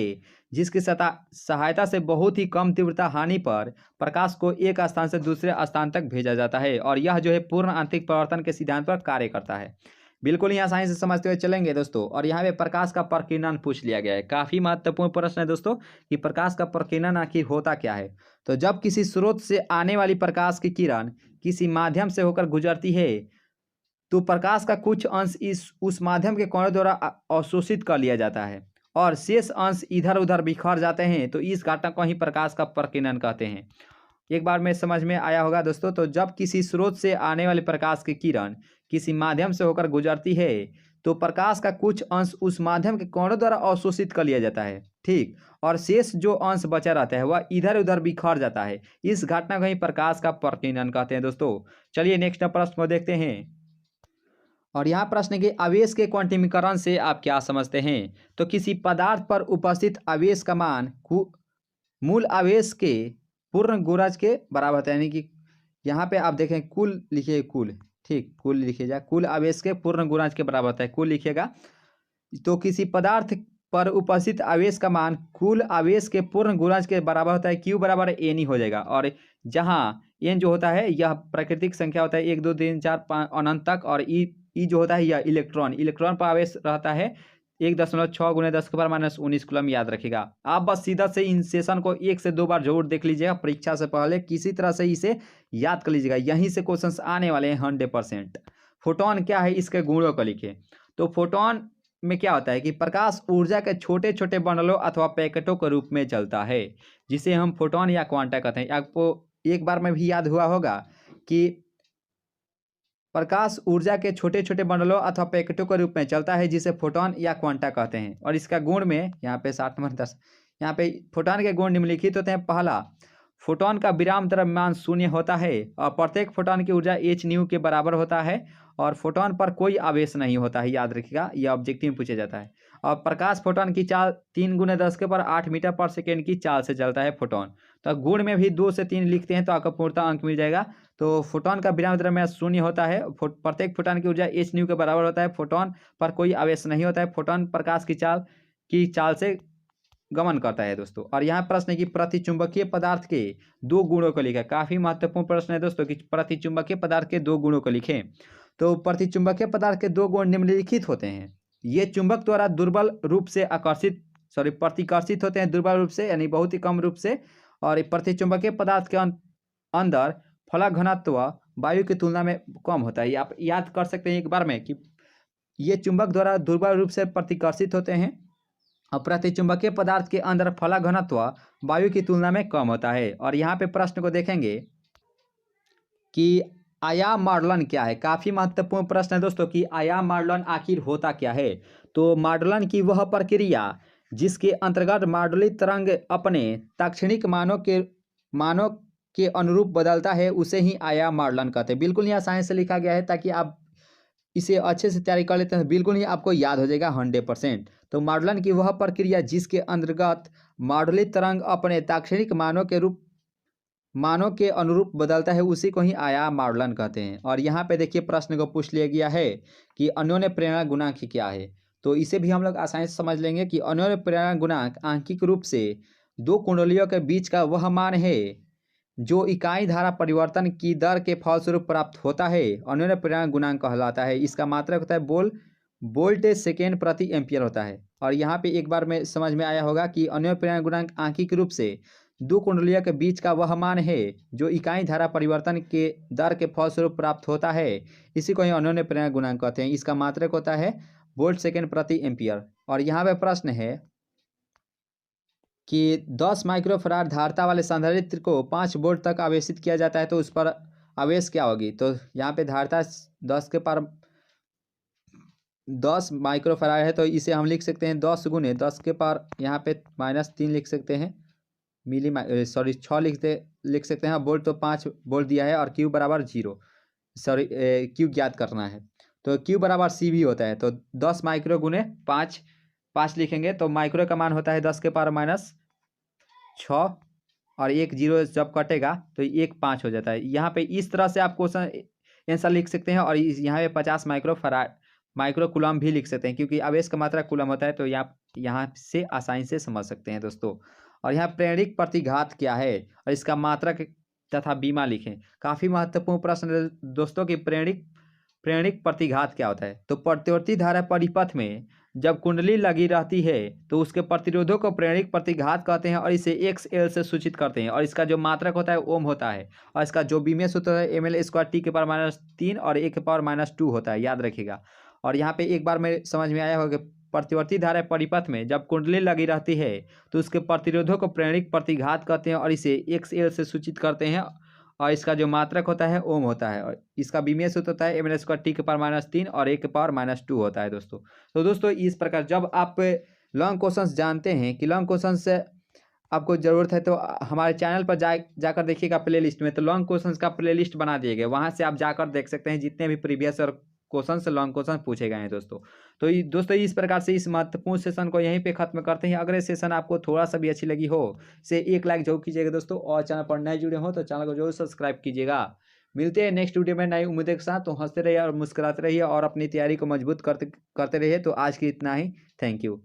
जिसकी सहायता से बहुत ही कम तीव्रता हानि पर प्रकाश को एक स्थान से दूसरे स्थान तक भेजा जाता है और यह जो है पूर्ण आंतरिक परिवर्तन के सिद्धांत पर कार्य करता है। बिल्कुल यहाँ आसानी से समझते हुए चलेंगे दोस्तों। और यहाँ पे प्रकाश का प्रकीर्णन पूछ लिया गया है, काफी महत्वपूर्ण प्रश्न है दोस्तों कि प्रकाश का प्रकीर्णन आखिर होता क्या है। तो जब किसी स्रोत से आने वाली प्रकाश की किरण किसी माध्यम से होकर गुजरती है तो प्रकाश का कुछ अंश उस माध्यम के कोणों द्वारा अवशोषित कर लिया जाता है और शेष अंश इधर उधर बिखर जाते हैं, तो इस घटना को ही प्रकाश का प्रकीर्णन कहते हैं। एक बार में समझ में आया होगा दोस्तों। तो जब किसी स्रोत से आने वाली प्रकाश की किरण किसी माध्यम से होकर गुजरती है तो प्रकाश का कुछ अंश उस माध्यम के कोणों द्वारा अवशोषित कर लिया जाता है, ठीक, और शेष जो अंश बचा रहता है वह इधर उधर बिखर जाता है। इस घटना को ही प्रकाश का प्रकीर्णन कहते हैं दोस्तों। चलिए नेक्स्ट प्रश्न को देखते हैं। और यहाँ प्रश्न के आवेश के क्वांटमीकरण से आप क्या समझते हैं। तो किसी पदार्थ पर उपस्थित आवेश का मान मूल आवेश के पूर्ण गुणज के बराबर होता है, यानी कि यहाँ पे आप देखें कुल लिखिए, कुल, ठीक, कुल लिखिएगा, कुल आवेश के पूर्ण गुणज के बराबर होता है, कुल लिखिएगा। तो किसी पदार्थ पर उपस्थित आवेश का मान कुल आवेश के पूर्ण गुणज के बराबर होता है, Q बराबर N ही हो जाएगा। और जहाँ N जो होता है यह प्राकृतिक संख्या होता है 1 2 3 4 5 अनंत तक, और ई जो होता है यह इलेक्ट्रॉन पर आवेश रहता है 1.6 × 10⁻⁻19 कूलम, याद रखिएगा। आप बस सीधा से इन सेशन को 1 से 2 बार जरूर देख लीजिएगा परीक्षा से पहले, किसी तरह से इसे याद कर लीजिएगा, यहीं से क्वेश्चंस आने वाले हैं 100%। फोटोन क्या है, इसके गुणों को लिखे। तो फोटोन में क्या होता है कि प्रकाश ऊर्जा के छोटे छोटे बंडलों अथवा पैकेटों के रूप में चलता है, जिसे हम फोटोन या क्वांटा कहते हैं। आपको एक बार में भी याद हुआ होगा कि प्रकाश ऊर्जा के छोटे छोटे बंडलों अथवा पैकेटों के रूप में चलता है, जिसे फोटोन या क्वांटा कहते हैं। और इसका गुण में यहाँ पे 60 नंबर 10, यहाँ पे फोटोन के गुण निम्नलिखित होते हैं। पहला, फोटोन का विराम द्रव्यमान शून्य होता है और प्रत्येक फोटोन की ऊर्जा h के बराबर होता है और फोटोन पर कोई आवेश नहीं होता है, याद रखिएगा, यह ऑब्जेक्टिव में पूछा जाता है। और प्रकाश फोटोन की चाल 3 × 10⁻8 मीटर पर सेकेंड की चाल से चलता है फोटोन। तो गुण में भी 2 से 3 लिखते हैं तो आपको पूर्णतः अंक मिल जाएगा। तो फोटोन का विराम द्रव्यमान शून्य होता है, प्रत्येक फोटोन की ऊर्जा h के बराबर होता है, फोटोन पर कोई आवेश नहीं होता है, फोटोन प्रकाश की चाल से गमन करता है दोस्तों। और यहाँ प्रश्न है कि प्रतिचुंबकीय पदार्थ के 2 गुणों को लिखें। काफी महत्वपूर्ण प्रश्न है दोस्तों कि प्रतिचुंबकीय पदार्थ के 2 गुणों को लिखें। तो प्रतिचुंबकीय पदार्थ के 2 गुण निम्नलिखित होते हैं। ये चुंबक द्वारा दुर्बल रूप से प्रतिकर्षित होते हैं, दुर्बल रूप से यानी बहुत ही कम रूप से। और प्रतिचुंबकीय पदार्थ के अंदर फलक घनत्व वायु की तुलना में कम होता है। आप याद कर सकते हैं एक बार में कि ये चुंबक द्वारा दुर्बल रूप से प्रतिकर्षित होते हैं और प्रतिचुंबकीय पदार्थ के अंदर फलक घनत्व वायु की तुलना में कम होता है। और यहाँ पे प्रश्न को देखेंगे कि आयाम मॉडलन क्या है। काफी महत्वपूर्ण प्रश्न है दोस्तों कि आयाम मॉडलन आखिर होता क्या है। तो मॉडलन की वह प्रक्रिया जिसके अंतर्गत मॉडलित तरंग अपने ताक्षणिक मानों के मानों के अनुरूप बदलता है उसे ही आयाम मॉडलन कहते हैं। बिल्कुल यहाँ साइंस से लिखा गया है ताकि आप इसे अच्छे से तैयारी कर लेते हैं, बिल्कुल ही आपको याद हो जाएगा 100%। तो मॉडलन की वह प्रक्रिया जिसके अंतर्गत मॉडलित तरंग अपने ताक्षणिक मानों के अनुरूप बदलता है उसी को ही आयाम मॉडलन कहते हैं। और यहाँ पे देखिए प्रश्न को पूछ लिया गया है कि अन्योन्य प्रेरणा गुणांक क्या है। तो इसे भी हम लोग आसानी से समझ लेंगे कि अन्योन्य प्रेरणा गुणांक आंकिक रूप से दो कुंडलियों के बीच का वह मान है जो इकाई धारा परिवर्तन की दर के फलस्वरूप प्राप्त होता है, अन्योन्य प्रेरणा गुणांक कहलाता है। इसका मात्रक होता है वोल्ट सेकेंड प्रति एम्पियर होता है। और यहाँ पे एक बार में समझ में आया होगा कि अन्योन्य प्रेरणा गुणांक आंकिक रूप से दो कुंडलियों के बीच का वह मान है जो इकाई धारा परिवर्तन के दर के फलस्वरूप प्राप्त होता है, इसी को ही अन्योन्य प्रेरणा गुणांक कहते हैं। इसका मात्रक होता है वोल्ट सेकेंड प्रति एम्पियर। और यहाँ पे प्रश्न है कि 10 माइक्रोफराड धारिता वाले संधारित्र को 5 वोल्ट तक आवेशित किया जाता है तो उस पर आवेश क्या होगी। तो यहाँ पे धारिता 10 माइक्रोफराड है तो इसे हम लिख सकते हैं 10 गुने 10 के पावर यहाँ पे -3 लिख सकते हैं 6 लिख सकते हैं। वोल्ट तो 5 वोल्ट दिया है और क्यू बराबर 0, क्यू ज्ञात करना है तो क्यू बराबर सी भी होता है। तो 10 माइक्रो गुने 5 लिखेंगे तो माइक्रो का मान होता है 10 के पावर -6 और 1 0 जब कटेगा तो 1 5 हो जाता है। यहाँ पे इस तरह से आप क्वेश्चन आंसर लिख सकते हैं। और यहाँ पे 50 माइक्रो कूलम भी लिख सकते हैं क्योंकि आवेश का मात्रा कूलम होता है। तो यहाँ से आसानी से समझ सकते हैं दोस्तों। और यहाँ प्रेरणिक प्रतिघात क्या है और इसका मात्रक तथा बीमा लिखें। काफ़ी महत्वपूर्ण प्रश्न है दोस्तों कि प्रेरणिक प्रतिघात क्या होता है। तो प्रतिवर्ती धारा परिपथ में जब कुंडली लगी रहती है तो उसके प्रतिरोधों को प्रेरणिक प्रतिघात कहते हैं और इसे XL से सूचित करते हैं। और इसका जो मात्रक होता है ओम होता है और इसका जो बीमीय सूत्र है ml² T के पावर -3 और 1 के पावर -2 होता है, याद रखिएगा। और यहाँ पे एक बार में समझ में आया होगा प्रतिवर्ती धारा परिपथ में जब कुंडली लगी रहती है तो उसके प्रतिरोधों को प्रेरणिक प्रतिघात कहते हैं और इसे XL से सूचित करते हैं। और इसका जो मात्रक होता है ओम होता है और इसका बीमीय सूत्र होता है ml² T के पावर -3 और 1 के पावर -2 होता है दोस्तों। तो दोस्तों इस प्रकार जब आप लॉन्ग क्वेश्चंस जानते हैं कि लॉन्ग क्वेश्चंस आपको ज़रूरत है तो हमारे चैनल पर जाकर देखिएगा प्लेलिस्ट में, तो लॉन्ग क्वेश्चंस का प्लेलिस्ट बना दिए गए, वहाँ से आप जाकर देख सकते हैं जितने भी प्रीवियस और क्वेश्चन से लॉन्ग क्वेश्चन पूछे गए हैं दोस्तों। तो दोस्तों इस प्रकार से इस महत्वपूर्ण सेशन को यहीं पे खत्म करते हैं। अगर ये सेशन आपको थोड़ा सा भी अच्छी लगी हो से 1 लाइक जरूर कीजिएगा दोस्तों। और चैनल पर नए जुड़े हो तो चैनल को जरूर सब्सक्राइब कीजिएगा। मिलते हैं नेक्स्ट वीडियो में नई उम्मीद के साथ। तो हंसते रहिए और मुस्कुराते रहिए और अपनी तैयारी को मजबूत करते रहिए। तो आज की इतना ही, थैंक यू।